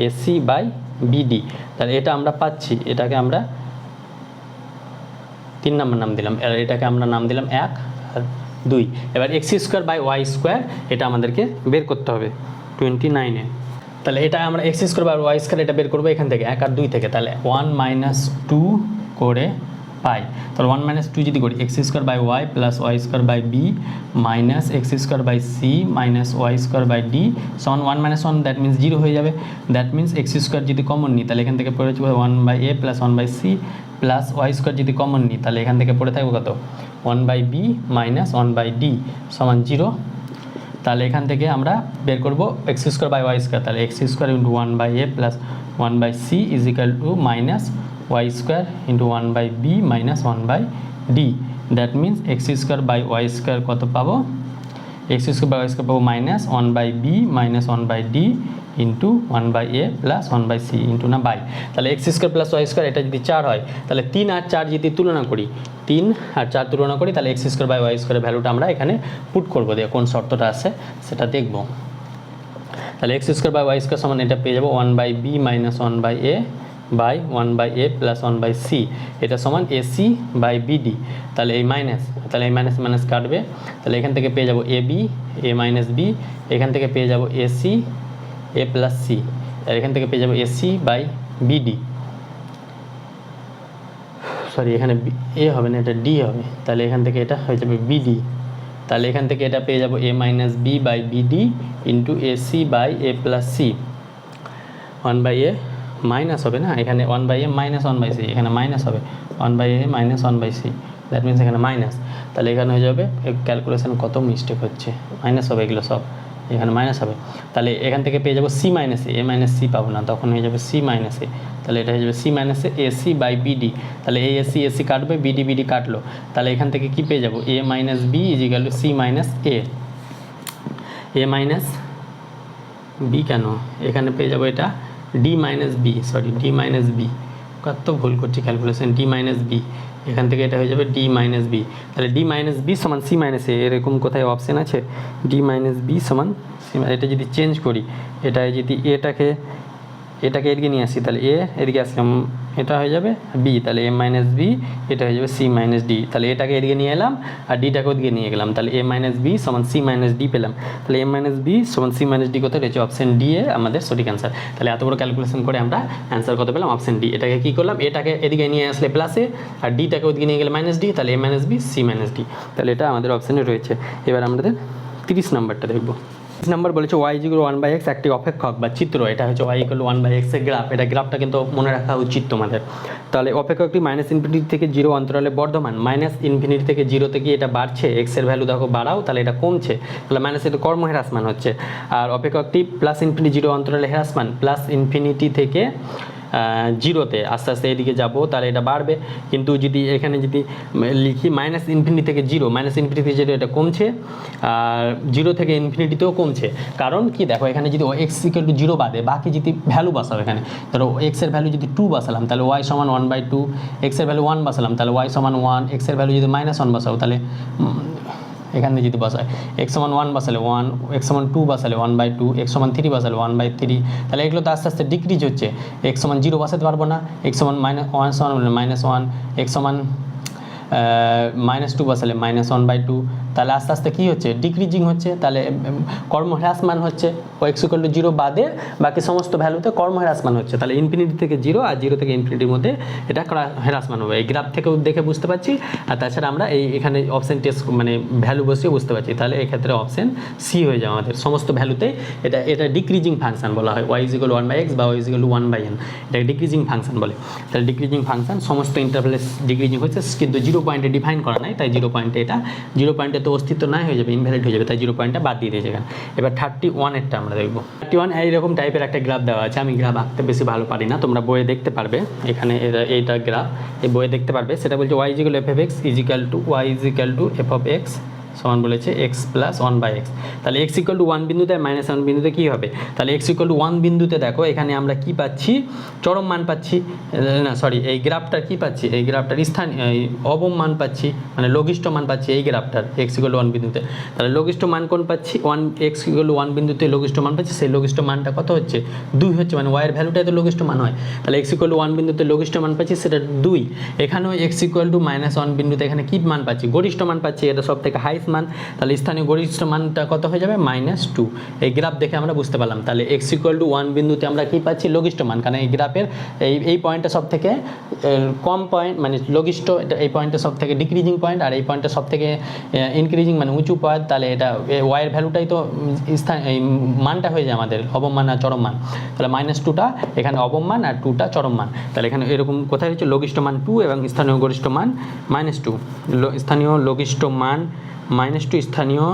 ac/bd। তাহলে এটা আমরা পাচ্ছি, এটাকে আমরা 3 নম্বর নাম দিলাম, আর এটাকে আমরা নাম দিলাম 1 আর 2। এবার x square by y square এটা আমাদেরকে বের করতে হবে 29-এ। তাহলে এটা আমরা x square by y square এটা বের করবো এখান থেকে 1 আর 2 থেকে। তাহলে 1 - 2 করে পাই। তাহলে 1 - 2 যদি করি, x square by y plus y square by b minus x square by c minus y square by d সমান 1 - 1, দ্যাট মিন্স 0 হয়ে যাবে। দ্যাট মিন্স এক্স স্কোয়ার যদি কমন নিই, তাহলে এখান থেকে পড়ে যাবে 1/a plus 1/c plus y square যদি কমন নিই, তাহলে এখান থেকে পড়ে থাকবে কত, 1/b মাইনাস 1/d সমান 0। তাহলে এখান থেকে আমরা বের করব x square by y square. তাহলে x square into 1/a plus 1/c = minus y square into 1/b minus 1/d। That means x square by y square কত পাবো, x square by y square পাবো minus 1/b minus 1/d into 1/a plus 1/c into না by. তাহলে x square plus y square এটা যদি 4 হয়, তাহলে 3 আর 4 যদি তুলনা করি, 3 আর 4 তুলনা করি, তাহলে এক্স স্কোয়ার বাই ওয়াই স্কোয়ারের ভ্যালুটা আমরা এখানে পুট করবো, দিয়ে কোন শর্তটা আছে সেটা দেখব। তাহলে x square by y square সমান এটা পেয়ে যাবো 1/b minus 1/a by 1/a plus 1/c, এটা সমান ac/bd। তাহলে এই মাইনাস, তাহলে এই মাইনাস মাইনাস কাটবে, তাহলে এখান থেকে পেয়ে যাবো ab a মাইনাস b, এখান থেকে পেয়ে যাবো ac a প্লাস c, আর এখান থেকে পেয়ে যাবো ac/bd। সরি, এখানে a হবে না, এটা d হবে। তাহলে এখান থেকে এটা হয়ে যাবে bd। তাহলে এখান থেকে এটা পেয়ে যাবো a minus b/bd into ac/a plus c। 1/a minus হবে না, এখানে 1/a মাইনাস 1/c, এখানে মাইনাস হবে 1/a minus 1/c, that means এখানে মাইনাস। তাহলে এখানে হয়ে যাবে, ক্যালকুলেশন কত মিস্টেক হচ্ছে, মাইনাস হবে এগুলো সব, এখানে মাইনাস হবে। তাহলে এখান থেকে পেয়ে যাবো c minus a minus c পাবো না, তখন হয়ে যাবে c মাইনাস a। তাহলে এটা হয়ে যাবে c মাইনাস a ac/bd। তাহলে এই ac কাটবে, bd কাটলো, তাহলে এখান থেকে কি পেয়ে যাবো, a minus b = c minus a। a minus b কেন, এখানে পেয়ে যাবো এটা d minus b, sorry d minus b, কত ভুল করছি ক্যালকুলেশন, d মাইনাস b, এখান থেকে এটা হয়ে যাবে d মাইনাস b। তাহলে d মাইনাস b সমান c মাইনাস a, এরকম কোথায় অপশান আছে, d মাইনাস b সমান c। এটা যদি চেঞ্জ করি, এটা যদি এটাকে এদিকে নিয়ে আসি, তাহলে a এদিকে আসলাম, এটা হয়ে যাবে b, তাহলে a মাইনাস b, এটা হয়ে যাবে c মাইনাস d। তাহলে এটাকে এদিকে নিয়ে এলাম আর ডিটাকে ওদিকে নিয়ে গেলাম, তাহলে a মাইনাস b সমান c মাইনাস d পেলাম। তাহলে a মাইনাস b সমান c মাইনাস d কোথায় রয়েছে, অপশান ডি এ আমাদের সঠিক অ্যান্সার। তাহলে এত বড় ক্যালকুলেশন করে আমরা অ্যান্সার কত পেলাম, অপশান ডি। এটাকে কী করলাম, এটাকে এদিকে নিয়ে আসলে প্লাস এ, আর ডিটাকে ওদিকে নিয়ে গেলে মাইনাস ডি, তাহলে a minus b c minus d। তাহলে এটা আমাদের অপশানে রয়েছে। এবার আমাদের 30 নাম্বারটা দেখব। নাম্বার বলেছে ওয়াই ইকুয়াল 1/x একটি অপেক্ষক বা চিত্র, এটা হচ্ছে ওয়াই ইকুয়াল 1/x এর গ্রাফ, এটা গ্রাফটা কিন্তু মনে রাখা উচিত তোমাদের। তাহলে অপেক্ষকটি -∞ থেকে 0 অন্তরালে বর্ধমান, -∞ থেকে 0 থেকে এটা বাড়ছে, x এর ভ্যালু দেখো বাড়াও তাহলে এটা কমছে, তাহলে মাইনাস এটা কর্ম হ্রাসমান হচ্ছে। আর অপেক্ষকটি +∞ 0 অন্তরালে হ্রাসমান, +∞ থেকে 0-তে আস্তে আস্তে এদিকে যাব তাহলে এটা বাড়বে। কিন্তু যদি এখানে যদি লিখি -∞ থেকে 0, -∞ থেকে 0 এটা কমছে, আর 0 থেকে ইনফিনিটিতেও কমছে। কারণ কি দেখো এখানে যদি x = 0 বাদে বাকি যদি ভ্যালু বসাও, এখানে ধরো x এর ভ্যালু যদি 2 বসালাম তাহলে y = 1/2, x এর ভ্যালু 1 বসালাম তাহলে y = 1, x এর ভ্যালু যদি -1 বসাও তাহলে এখানে যদি বসায় x = 1 বসালে 1, x = 2 বসালে 1/2, x = 3 বসালে 1/3, তাহলে এগুলো তো আস্তে আস্তে ডিক্রিজ হচ্ছে। x = 0 বসাতে পারবো না, x = -1, x -2 বসালে -1/2, তাহলে আস্তে আস্তে কী হচ্ছে ডিক্রিজিং হচ্ছে, তাহলে কর্ম হ্রাসমান হচ্ছে। x = 0 বাদে বাকি সমস্ত ভ্যালুতে কর্ম হ্রাসমান হচ্ছে, তাহলে ইনফিনিটি থেকে 0 আর 0 থেকে ইনফিনিটির মধ্যে এটা হ্রাসমান হবে। এই গ্রাফ থেকেও দেখে বুঝতে পারছি, আর তাছাড়া আমরা এখানে অপশন টেস্ট মানে ভ্যালু বসিয়ে বুঝতে পারছি, তাহলে এক্ষেত্রে অপশন সি হয়ে যাবে আমাদের। সমস্ত ভ্যালুতে এটা ডিক্রিজিং ফাংশন বলা হয়, y = 1/x বা y = 1/n, এটা ডিক্রিজিং ফাংশন বলে। তাহলে ডিক্রিজিং ফাংশন সমস্ত ইন্টারভ্যালে ডিক্রিজিং হচ্ছে, কিন্তু 0 পয়েন্টে ডিফাইন করা নাই, তাই 0 পয়েন্টে এটা 0 পয়েন্টে তো অস্তিত্ব নাই হয়ে যাবে, ইনভ্যালিড হয়ে যাবে, তাই 0 পয়েন্টটা বাদ দিয়ে দিয়েছে এখানে। এবার 31 এরটা আমরা দেখব। 31 এইরকম টাইপের একটা গ্রাফ দেওয়া আছে, আমি গ্রাফ আঁকতে বেশি ভালো পারি না, তোমরা বইয়ে দেখতে পারবে, এখানে এইটা গ্রাফ এই বইয়ে দেখতে পারবে। সেটা বলছে y = f(x) = f(x) সমান বলেছে x + 1/x, তাহলে x = 1 বিন্দুতে -1 বিন্দুতে কী হবে, তাহলে x = 1 বিন্দুতে দেখো এখানে আমরা কি পাচ্ছি, চরম মান পাচ্ছি, না সরি এই গ্রাফটার কি পাচ্ছি, এই গ্রাফটার স্থান অবম মান পাচ্ছি, মানে লঘিষ্ঠ মান পাচ্ছি এই গ্রাফটার x = 1 বিন্দুতে। তাহলে লঘিষ্ঠ মান কোন পাচ্ছি, x = 1 বিন্দুতে লঘিষ্ঠ মান পাচ্ছি, সেই লঘিষ্ঠ মানটা কত হচ্ছে 2 হচ্ছে, মানে y এর ভ্যালুটাই তো লঘিষ্ঠ মান হয়, তাহলে x = 1 বিন্দুতে লঘিষ্ঠ মান পাচ্ছি সেটা 2। এখানেও x = -1 বিন্দুতে এখানে কি মান পাচ্ছি, গরিষ্ঠ মান পাচ্ছি, এটা সব থেকে হাইস্ট মান, তাহলে স্থানীয় গরিষ্ঠ মানটা কত হয়ে যাবে -2। এই গ্রাফ দেখে আমরা বুঝতে পারলাম, তাহলে x = 1 বিন্দুতে আমরা কি পাচ্ছি লঘিষ্ঠ মান, কারণ এই গ্রাফের এই পয়েন্টটা সব থেকে কম পয়েন্ট, মানে লঘিষ্ঠ, এটা এই পয়েন্টটা সব থেকে ডিক্রিজিং পয়েন্ট, আর এই পয়েন্টটা সব থেকে ইনক্রিজিং মানে উঁচু পয়েন্ট, তাহলে এটা y এর ভ্যালুটাই তো এই মানটা হয়ে যায় আমাদের অবম মান আর চরম মান, তাহলে -2টা এখানে অবম মান আর 2টা চরম মান, তাহলে এখানে এরকম কোথায় হচ্ছে লঘিষ্ঠ মান 2 এবং স্থানীয় গরিষ্ঠ মান -2, স্থানীয় লঘিষ্ঠ মান -2, স্থানীয়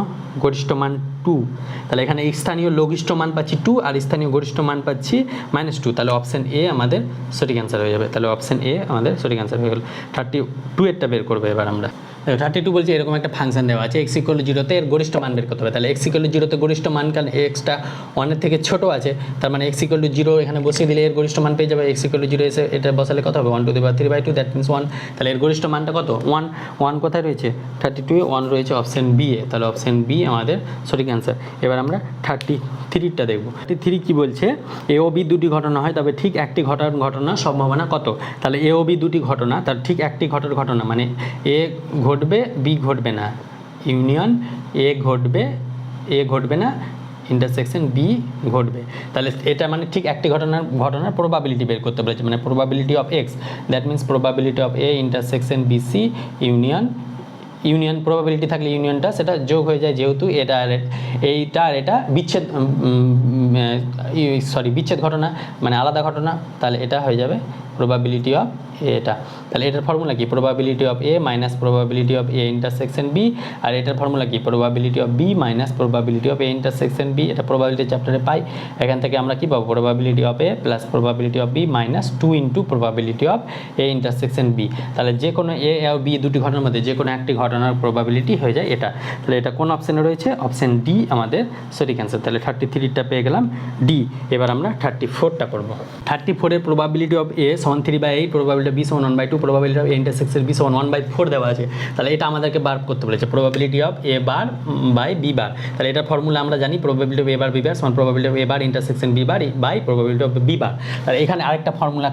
গরিষ্ঠ মান 2, তাহলে এখানে স্থানীয় লঘিষ্ঠ মান পাচ্ছি 2 আর স্থানীয় গরিষ্ঠ মান পাচ্ছি -2, তাহলে অপশন এ আমাদের সঠিক অ্যান্সার হয়ে যাবে। তাহলে অপশন এ আমাদের সঠিক অ্যান্সার হয়ে গেল। 32 এরটা বের করবে এবার আমরা। 32 বলছে এরকম একটা ফাংশন দেওয়া আছে, x = 0-তে এর গরিষ্ঠ মান বের করতে হবে, তাহলে x = 0-তে গরিষ্ঠ মান, কারণ এক্সটা 1-এর থেকে ছোট আছে, তার মানে x = 0 এখানে বসিয়ে দিলে এর গরিষ্ঠ মান পেয়ে যাবে, x = 0 এসে এটা বসালে কত হবে 1/3/2, দ্যাট মিনস 1, তাহলে এর গরিষ্ঠ মানটা কত 1 কোথায় রয়েছে 32 এ 1 রয়েছে অপশন বি এ, তাহলে অপশন বি আমাদের সঠিক অ্যান্সার। এবার আমরা 33টা দেখব। 33 কি বলছে, এ ও বি দুটি ঘটনা হয় তবে ঠিক একটি ঘটনার সম্ভাবনা কত, তাহলে এ ও বি দুটি ঘটনা, তার ঠিক একটি ঘটনা মানে এ ঘটবে বি ঘটবে না, ইউনিয়ন এ ঘটবে না ইন্টারসেকশন বি ঘটবে, তাহলে এটা মানে ঠিক একটি ঘটনার প্রবাবিলিটি বের করতে বলেছে, মানে probability of x, that means probability of A intersection BC union probability থাকলে ইউনিয়নটা সেটা যোগ হয়ে যায়, যেহেতু এইটা আর এটা বিচ্ছেদ ঘটনা মানে আলাদা ঘটনা, তাহলে এটা হয়ে যাবে প্রবাবিলিটি অফ এটা। তাহলে এটার ফর্মুলা কি, probability of A minus probability of A intersection B, আর এটার ফর্মুলা কি probability of B minus probability of A intersection B, এটা প্রবাবিলিটি চ্যাপ্টারে পাই। এখান থেকে আমরা কি পাবো, probability of A plus probability of B minus 2 into probability of A intersection B, তাহলে যে কোনো এ আর বি দুটি ঘটনার মধ্যে যে কোনো একটি ঘটনার প্রবাবিলিটি হয়ে যায় এটা। তাহলে এটা কোন অপশানে রয়েছে, অপশান ডি আমাদের সঠিক অ্যান্সার। তাহলে 33টা পেয়ে গেলাম ডি। এবার আমরা 34টা করব। 34 এর প্রবাবিলিটি অফ এ সমান 3/8, প্রবাবিলিটি অফ বি সমান 1/2, probability of A intersection B সমান 1/4 দেওয়া আছে, তাহলে এটা আমাদেরকে বার করতে বলেছে, probability of A bar by B bar. তাহলে এটার ফর্মুলা আমরা জানি, probability of A bar B bar সমান probability of A bar intersection B bar by probability of B bar. তাহলে এখানে আরেকটা ফর্মুলা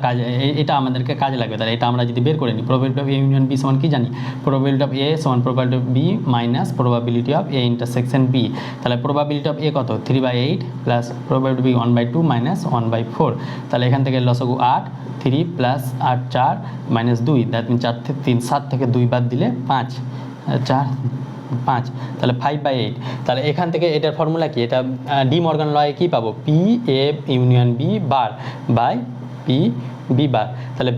এটা আমাদেরকে কাজে লাগবে, তাহলে এটা আমরা যদি বের করে নিই, probability of A union B সমান কি জানি, প্রবাবিলিটি অফ এ সমান probability of B minus probability of A intersection B. তাহলে প্রবাবিলিটি অফ এ কত 3/8 plus probability of B 1/2 minus 1/4, তাহলে এখান থেকে লসাগু 8, 3 প্লাস 8 4 মাইনাস 2, দ্যাট মিন 4 থেকে 3 7 থেকে 2 বাদ দিলে 5, 4 5, তাহলে 5/8। তাহলে এখান থেকে এটার ফর্মুলা কি, এটা ডি মর্গান লয়ে কী পাবো, P A union B bar by P B bar. তাহলে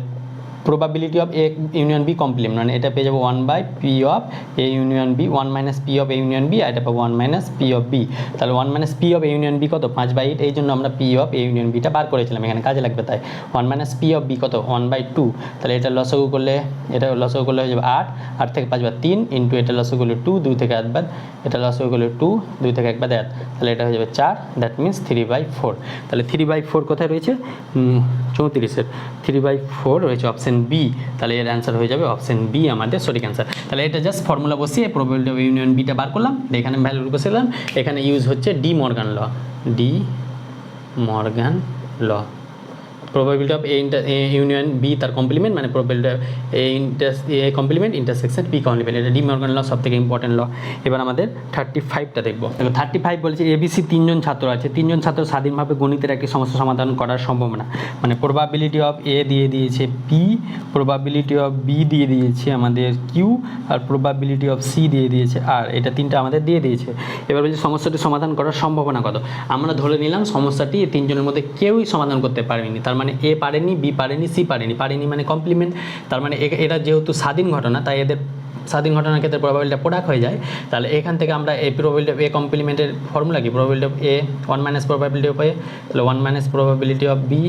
probability of A union B complement, মানে এটা পেয়ে যাবো 1/p of A union B, 1 - p of A union B, আর এটা পাবো 1 - p অফ বি। তাহলে 1 - p of A union B কত, 5/8, এই জন্য আমরা p অফ এ ইউনিয়ন বিটা বার করেছিলাম, এখানে কাজে লাগবে তাই। 1 - p অফ বি কত, 1/2। তাহলে এটা লসাগু করলে, এটা লসাগু করলে হয়ে যাবে 8, 8 থেকে 5 বাদ 3, ইন্টু এটা লসাগু করলে 2, 2 থেকে 8 বাদ, এটা লসাগু করলে 2, 2 থেকে 1 বাদ 1, তাহলে এটা হয়ে যাবে 4, দ্যাট মিনস 3/4। তাহলে 3/4 কোথায় রয়েছে, 34-এর 3/4 রয়েছে অপশন বি। তাহলে এর অ্যান্সার হয়ে যাবে অপশন বি আমাদের সঠিক অ্যান্সার। তাহলে এটা জাস্ট ফর্মুলা বসিয়ে প্রবাবিলিটি অফ ইউনিয়ন বিটা বার করলাম, এখানে ভ্যালু বসিলাম, এখানে ইউজ হচ্ছে de Morgan law, de Morgan law. Probability of A union B তার কমপ্লিমেন্ট, মানে probability of A complement intersection B complement, এটা ডি মর্গান ল সব থেকে ইম্পর্টেন্ট ল। এবার আমাদের 35টা দেখবো। 35 বলেছে এবিসি 3জন ছাত্র আছে, 3জন ছাত্র স্বাধীনভাবে গণিতের একটি সমস্যা সমাধান করার সম্ভাবনা, মানে প্রবাবিলিটি অফ এ দিয়ে দিয়েছে পি, প্রবাবিলিটি অফ বি দিয়ে দিয়েছে আমাদের কিউ, আর প্রবাবিলিটি অফ সি দিয়ে দিয়েছে আর, এটা তিনটা আমাদের দিয়ে দিয়েছে। এবার বলছে সমস্যাটি সমাধান করার সম্ভাবনা কত। আমরা ধরে নিলাম সমস্যাটি এই তিনজনের মধ্যে কেউই সমাধান করতে পারেনি, তার মানে এ পারেনি, বি পারেনি, সি পারেনি, মানে কমপ্লিমেন্ট, তার মানে এরা যেহেতু স্বাধীন ঘটনা, তাই এদের স্বাধীন ঘটনার ক্ষেত্রে প্রবাবিলিটি প্রোডাক্ট হয়ে যায়। তাহলে এখান থেকে আমরা এই প্রবাবিলিটি অফ এ কমপ্লিমেন্টের ফর্মুলা কি, probability of A 1 - probability of A, তাহলে 1 - প্রবাবিলিটি অফ বি,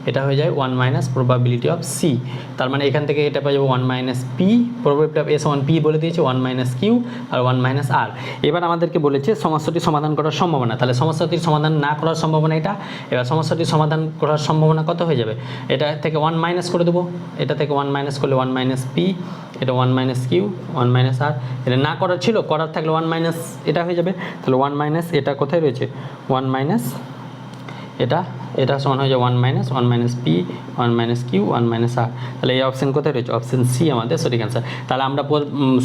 এটা হয়ে যায় 1 - প্রবাবিলিটি অফ সি। তার মানে এখান থেকে এটা পেয়ে যাবো 1 - পি, প্রবাবিলিটি অফ এ সমান পি বলে দিয়েছে, 1 - কিউ আর 1 - আর। এবার আমাদেরকে বলেছে সমস্যাটি সমাধান করার সম্ভাবনা, তাহলে সমস্যাটির সমাধান না করার সম্ভাবনা এটা। এবার সমস্যাটির সমাধান করার সম্ভাবনা কত হয়ে যাবে, এটা থেকে 1 - করে দেবো, এটা থেকে 1 - করলে 1 - পি, এটা 1 - কিউ, 1 - আর, এটা না করার ছিল, করার থাকলে 1 - এটা হয়ে যাবে। তাহলে 1 - এটা কোথায় রয়েছে, 1 - এটা সমান হয়ে যায় 1 - পি, 1 - কিউ, 1 - আর। তাহলে এই অপশান কোথায় রয়েছে, অপশান সি আমাদের সঠিক অ্যান্সার। তাহলে আমরা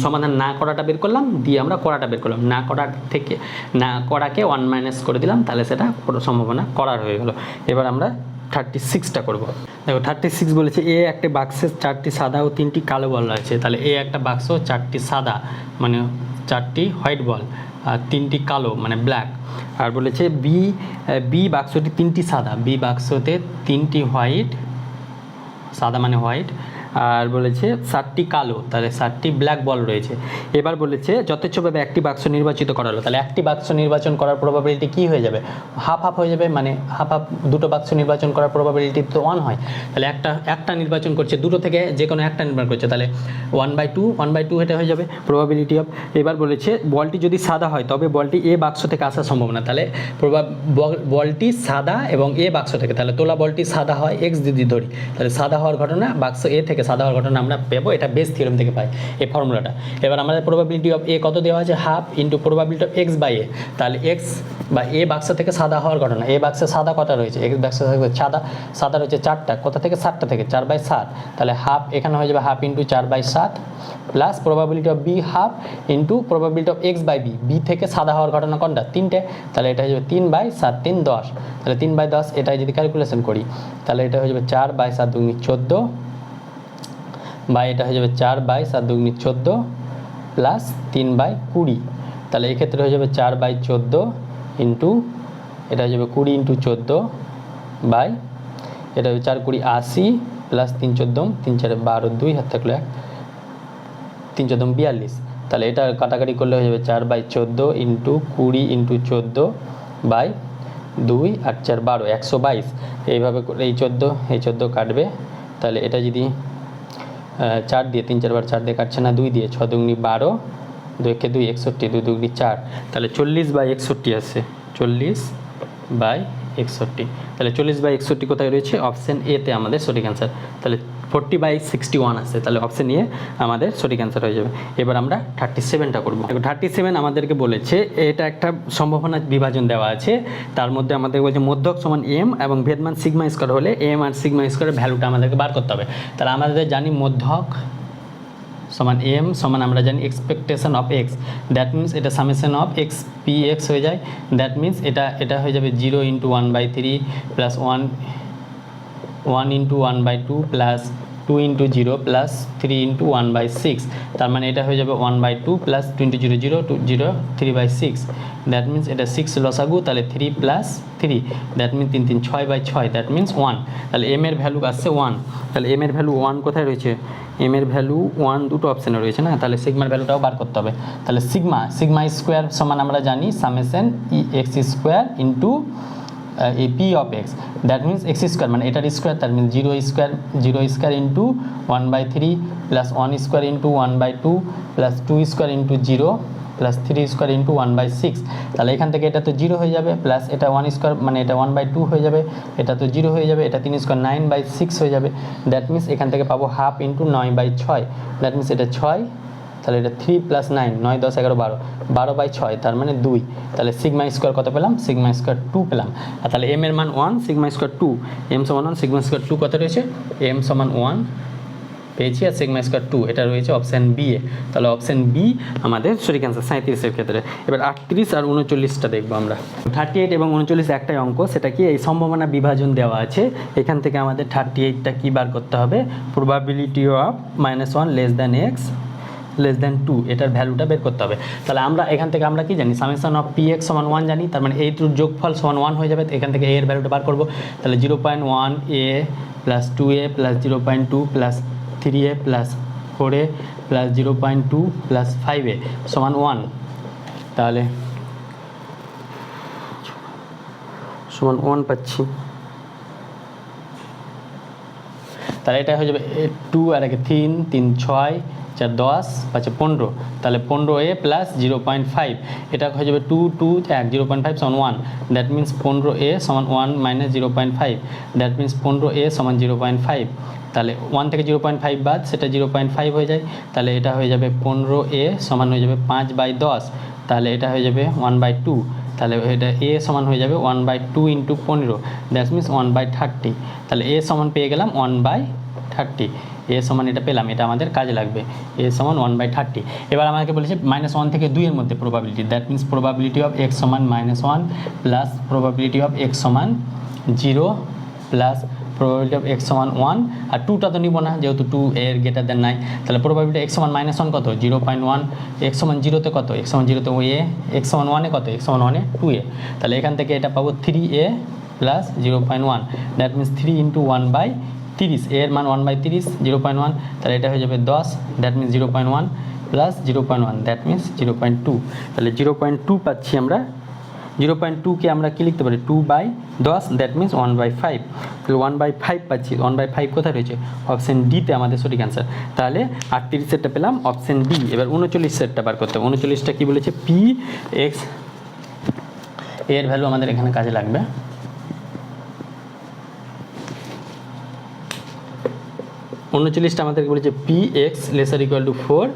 সমাধান না করাটা বের করলাম, দিয়ে আমরা করাটা বের করলাম, না করার থেকে না করাকে 1 - করে দিলাম, তাহলে সেটা সম্ভাবনা করার হয়ে গেল। এবার আমরা 36টা করবো। দেখো 36 বলেছে এ একটা বাক্সে 4টি সাদা ও 3টি কালো বল আছে, তাহলে এ একটা বাক্স 4টি সাদা মানে 4টি হোয়াইট বল আর 3টি কালো মানে ব্ল্যাক, আর বলেছে বি বাক্সটি 3টি সাদা, বি বাক্সতে 3টি হোয়াইট, সাদা মানে হোয়াইট, আর বলেছে 7টি কালো, তাহলে 7টি ব্ল্যাক বল রয়েছে। এবার বলেছে যথেচ্ছভাবে একটি বাক্স নির্বাচিত করা হলো, তাহলে একটি বাক্স নির্বাচন করার প্রবাবিলিটি কী হয়ে যাবে, হাফ হাফ হয়ে যাবে, মানে হাফ হাফ, দুটো বাক্স নির্বাচন করার প্রবাবিলিটি তো 1 হয়, তাহলে একটা নির্বাচন করছে, দুটো থেকে যে কোনো একটা নির্বাচন করছে, তাহলে 1/2 এটা হয়ে যাবে প্রবাবিলিটি অফ। এবার বলেছে বলটি যদি সাদা হয় তবে বলটি এ বাক্স থেকে আসার সম্ভাবনা, তাহলে বলটি সাদা এবং এ বাক্স থেকে, তাহলে তোলা বলটি সাদা হয় এক্স যদি ধরি, তাহলে সাদা হওয়ার ঘটনা বাক্স এ থেকে সাদা হওয়ার ঘটনা আমরা পেবো, এটা বেস থিওরেম থেকে পাই এই ফর্মুলাটা। এবার আমাদের প্রবাবিলিটি অফ এ কত দেওয়া আছে, half into probability of x by A, তাহলে এক্স বা এ বাক্স থেকে সাদা হওয়ার ঘটনা, এ বাক্সে সাদা কটা রয়েছে, এক্স বাক্সে সাদা রয়েছে 4টা, কোথা থেকে 7টা থেকে, 4/7, তাহলে হাফ এখানে হয়ে যাবে half into 4/7 plus probability of B half into probability of x by B থেকে সাদা হওয়ার ঘটনা কোনটা, 3টে, তাহলে এটা হয়ে যাবে 3/7, 3 10, তাহলে 3/10 এটাই যদি ক্যালকুলেশন করি তাহলে এটা হয়ে যাবে 4/7 × 14 বা এটা হয়ে যাবে 4/7 × 14 প্লাস 3/20, তাহলে এক্ষেত্রে হয়ে যাবে 4/14 ইন্টু এটা হয়ে যাবে 20 × 14 বাই এটা হচ্ছে 4×20 80 প্লাস 3×14 3×4 12 2 হাত থাকলো 1 3×14 42, তাহলে এটা কাটাকাটি করলে হয়ে যাবে 4/14 ইন্টু 20 × 14 বাই 2 আর 4 12 122, এইভাবে এই 14 কাটবে, তাহলে এটা যদি 4 দিয়ে 3 4 বার 4 দিয়ে কাটছে না, 2 দিয়ে 6 2 12 2 × 2 61 2 2 4, তাহলে 40/61 আসছে, 40/61, তাহলে 40/61 কোথায় রয়েছে, অপশান এতে আমাদের সঠিক অ্যান্সার। তাহলে 40/61 আসছে, তাহলে অপশান এ আমাদের সঠিক অ্যান্সার হয়ে যাবে। এবার আমরা 37টা করবো। 37 আমাদেরকে বলেছে এটা একটা সম্ভাবনা বিভাজন দেওয়া আছে, তার মধ্যে আমাদের বলছে মধ্যক সমান এম এবং ভেদমান সিগমা স্কোয়ার হলে এম আর সিগমা স্কোয়ারের ভ্যালুটা আমাদেরকে বার করতে হবে। তাহলে আমাদের জানি মধ্যক সমান এম সমান আমরা জানি expectation of x, that means এটা summation of x p x হয়ে যায়, দ্যাট মিনস এটা হয়ে যাবে 0 × 1/3 plus 1 × 1/2 plus 2 into 0 plus 3 into 1/6, তার মানে এটা হয়ে যাবে 1/2 প্লাস 2 ইন্টু 0 0 2 0 3/6, দ্যাট মিনস এটা 6 লসাগু, তাহলে 3 plus 3, that means 3 3 6/6, that means 1। তাহলে এম এর ভ্যালু আসছে 1। তাহলে এম এর ভ্যালু 1 কোথায় রয়েছে? এম এর ভ্যালু 1 দুটো অপশানে রয়েছে না, তাহলে সিগমার ভ্যালুটাও বার করতে হবে। তাহলে সিগমা স্কোয়ার সমান আমরা জানি সামেশন ই এক্স স্কোয়ার ইন্টু এই P of x, that means x square মানে এটার স্কোয়ার, তার means 0 square into 1/3 plus 1 square into 1/2 plus 2 square into 0 plus 3 square into 1/6। তাহলে এখান থেকে এটা তো 0 হয়ে যাবে, প্লাস এটা 1 স্কোয়ার মানে এটা 1/2 হয়ে যাবে, এটা তো 0 হয়ে যাবে, এটা 3 স্কোয়ার 9/6 হয়ে যাবে, দ্যাট মিনস এখান থেকে পাবো হাফ ইন্টু 9/6, দ্যাট মিনস এটা 6, তাহলে এটা 3 প্লাস 9 9 10 11 12 12/6, তার মানে 2। তাহলে সিগমা স্কোয়ার কত পেলাম? সিগমা স্কোয়ার 2 পেলাম। আর তাহলে এম এর মান 1, সিগমা স্কোয়ার 2, এম সমান 1, সিগমা স্কোয়ার 2 কত রয়েছে? এম সমান 1 পেয়েছি, আর সিগমা স্কোয়ার 2 এটা রয়েছে অপশান বি এ। তাহলে অপশান বি আমাদের সঠিক অ্যান্সার 37-এর ক্ষেত্রে। এবার 38 আর 39টা দেখবো আমরা। 38 এবং 39 একটাই অঙ্ক, সেটা কি এই সম্ভাবনা বিভাজন দেওয়া আছে, এখান থেকে আমাদের 38টা কী বার করতে হবে? Probability of -1 less than x less than 2, এটার ভ্যালুটা বের করতে হবে। তাহলে আমরা এখান থেকে আমরা কি জানি? সামেশন অফ পি এক্স সমান 1 জানি, তার মানে এই টুর যোগফল সমান 1 হয়ে যাবে। এখান থেকে এর ভ্যালুটা বার করবো, তাহলে 0.1 a plus 2a plus 0.2 plus 3a plus 4a plus 0.2 plus 5a সমান 1, তাহলে সমান 1 পাচ্ছি। তাহলে এটা হয়ে যাবে 2 আর 3 3 6 4 10 5 15, তাহলে 15a প্লাস 0.5, এটা হয়ে যাবে 2 2 1 0.5 সমান 1, দ্যাট মিনস 15a সমান 1 মাইনাস 0.5, দ্যাট মিনস 15a সমান 0.5। তাহলে 1 থেকে 0.5 বাদ, সেটা 0.5 হয়ে যায়, তাহলে এটা হয়ে যাবে 15a সমান হয়ে যাবে 5/10, তাহলে এটা হয়ে যাবে 1/2, তাহলে এটা a সমান হয়ে যাবে 1/2 ইন্টু 15, দ্যাট মিনস 1/30। তাহলে a সমান পেয়ে গেলাম 1/30, এ সমান এটা পেলাম, এটা আমাদের কাজে লাগবে, এ সমান 1/30। এবার আমাকে বলেছে -1 থেকে 2 এর মধ্যে probability, that means probability of x সমান -1 প্লাস প্রবাবিলিটি অফ এক্স সমান 0 প্লাস প্রবাবিলিটি অফ এক্স সমান 1, আর 2টা তো নিব না যেহেতু 2 এর গ্রেটার দেন নাই। তাহলে প্রবাবিলিটি এক্স সমান -1 কত? 0.1, এক্স সমান 0-তে কত? এক্স সমান 0-তে এ, এক্স সমান 1-এ কত? এক্স সমান 1-এ 2a, তাহলে এখান থেকে এটা পাবো 3a plus 0.1, that means 3 into 1/30, এর মান 1/30 0.1, তাহলে এটা হয়ে যাবে 10, that means 0.1 plus 0.1, that means 0.2, তাহলে 0.2 পাচ্ছি আমরা। 0.2কে আমরা কী লিখতে পারি? 2/10, দ্যাট মিনস 1/5, তাহলে 1/5 পাচ্ছি। 1/5 কোথায় রয়েছে? অপশান ডিতে আমাদের সঠিক অ্যান্সার। তাহলে 38 সেটটা পেলাম অপশান ডি। এবার 39 সেটটা বার করতে হবে। 39টা কী বলেছে? পি এক্স, এর ভ্যালু আমাদের এখানে কাজে লাগবে। উনচল্লিশটা আমাদেরকে বলেছে P x laser equal to 4,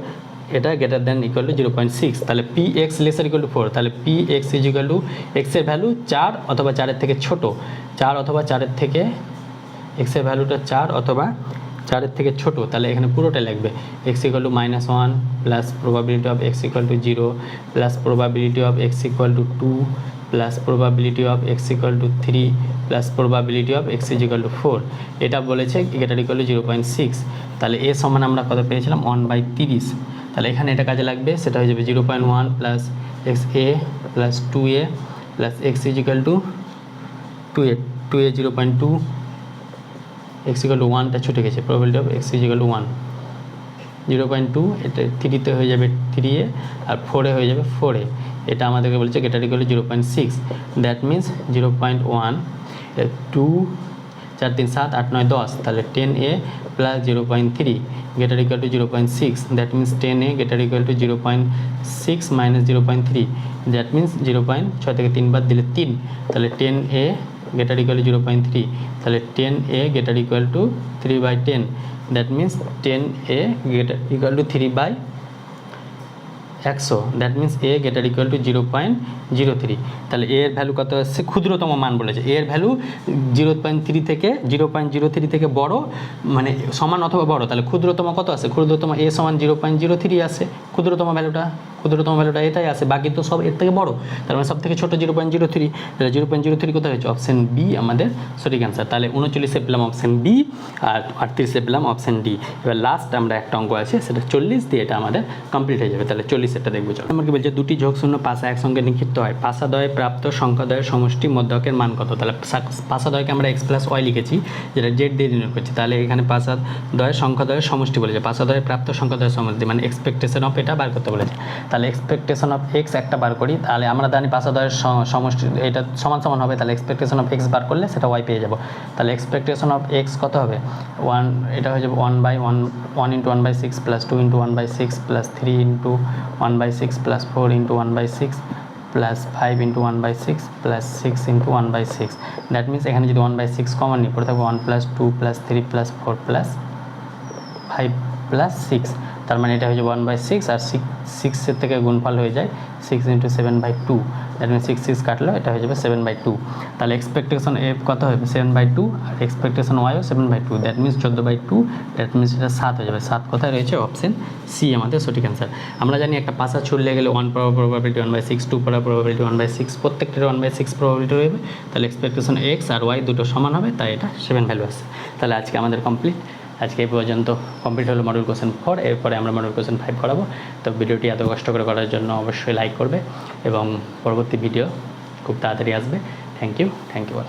এটা গ্রেটার দেন ইকুয়াল টু 0.6, তাহলে P x laser equal to 4, তাহলে P x is equal two এক্সের ভ্যালু 4 অথবা 4-এর থেকে ছোটো, 4 অথবা 4-এর থেকে, এক্সের ভ্যালুটা 4 অথবা 4-এর থেকে ছোটো, তাহলে এখানে পুরোটা লাগবে। X equal to -1 plus probability of x equal two 0 plus probability of x equal two 2 plus probability of x equal two 3 plus probability of x is equal two 4, এটা বলেছে গ্রেটার ইকুয়াল টু 0.6, তাহলে এ সমান আমরা কত পেয়েছিলাম? 1/30, তাহলে এখানে এটা কাজে লাগবে, সেটা হয়ে যাবে 0.1 plus x a plus 2a plus x is equal to 2a 0.2, x equal to 1টা ছুটে গেছে, probability of x is equal to 1, 0.2, এটা 3-তে হয়ে যাবে 3a আর 4-এ হয়ে যাবে 4a, এটা আমাদেরকে বলছে greater equal to 0.6, that means 0.1 2 4 3 7 8 9 10, তাহলে 10a plus 0.3 greater equal to 0.6, that means 10a greater equal to 0.6 minus 0.3, that means 0.6 থেকে 3 বাদ দিলে 3, তাহলে 10a গ্রেটার ইকুয়াল টু 0.3, তাহলে 10a greater equal to 3/10, that means 10a greater equal to 3/100, that means a greater equal to 0.03, তাহলে এর value কত আসছে? ক্ষুদ্রতম মান বলেছে, এর ভ্যালু 0.03 থেকে বড়, মানে সমান অথবা বড়, তাহলে ক্ষুদ্রতম কত আছে? ক্ষুদ্রতম a সমান 0.03 আছে ক্ষুদ্রতম ভ্যালুটা। ক্ষুদ্রতম ভ্যালুটা এটাই আছে, বাকি তো সব এর থেকে বড়, তার মানে সব থেকে ছোটো 0.03, তাহলে 0.03 কোথায় হচ্ছে? অপশন বি আমাদের সঠিক অ্যান্সার। তাহলে 39-এ পেলাম অপশন বি আর 38-এ পেলাম অপশন ডি। এবার লাস্ট আমরা একটা অঙ্ক আছে, সেটা 40 দিয়ে এটা আমাদের কমপ্লিট হয়ে যাবে। তাহলে 40-এটা দেখবো। চলো, আমাকে বলছে দুটি যোগশূন্য পাশা একসঙ্গে নিক্ষিপ্ত হয়, পাশাদ্বয়ে প্রাপ্ত সংখ্যাদ্বয়ের সমষ্টি মধ্যকের মান কত? তাহলে পাশাদ্বয়কে আমরা এক্স প্লাস ওয়াই লিখেছি, যেটা জেড দিয়ে নির্ণয় করছি। তাহলে এখানে পাশাদ্বয়ের সংখ্যাদ্বয়ের সমষ্টি বলেছে, পাশাদ্বয়ে প্রাপ্ত সংখ্যাদ্বয়ের সমষ্টি মানে এক্সপেকটেশন অফ এটা বার করতে বলেছে। তাহলে এক্সপেকটেশন অফ এক্স একটা বার করি, তাহলে আমরা জানি পাশাদ্বয়ের সমষ্টি এটা সমান সমান হবে, তাহলে এক্সপেকটেশন অফ এক্স বার করলে সেটা ওয়াই পেয়ে যাবো। তাহলে এক্সপেকটেশন অফ এক্স কত হবে? 1, এটা হয়ে যাবে 1 into 1/6 plus 2 into 1/6 plus 3 into 1/6 plus 4 into 1/6 plus 5 into 1/6 plus 6 into 1/6। That means এখানে যদি 1/6 কমন নিই, পড়ে থাকবে 1 plus 2 plus 3 plus 4 plus 5 plus 6, তার মানে এটা হয়ে যাবে 1/6 আর 6 থেকে গুণফল হয়ে যায় 6 ইন্টু 7/2, দ্যাট মিনস 6 কাটলো, এটা হয়ে যাবে 7/2। তাহলে এক্সপেকটেশন এফ কত হবে? 7/2 আর এক্সপেকটেশন ওয়াইও 7/2, দ্যাট মিনস 14/2, দ্যাট মিনস এটা 7 হয়ে যাবে। 7 কোথায় রয়েছে? অপশন সি আমাদের সঠিক অ্যান্সার। আমরা জানি একটা পাশা ছুড়লে গেলে 1 পাওয়ার প্রবাবিলিটি 1/6, 2 পাওয়ার প্রবাবিলিটি 1/6, প্রত্যেকটার 1/6 প্রবাবিলিটি রয়েছে। তাহলে এক্সপেকটেশন এক্স আর ওয়াই দুটো সমান হবে, তাই এটা 7 ভ্যালু আসছে। তাহলে আজকে আমাদের কমপ্লিট, আজকে এই পর্যন্ত কমপ্লিট হলো মডেল কোশ্চেন 4, এরপরে আমরা মডেল কোশ্চেন 5 করাবো। তো ভিডিওটি এত কষ্ট করে করার জন্য অবশ্যই লাইক করবে এবং পরবর্তী ভিডিও খুব তাড়াতাড়ি আসবে। Thank you all.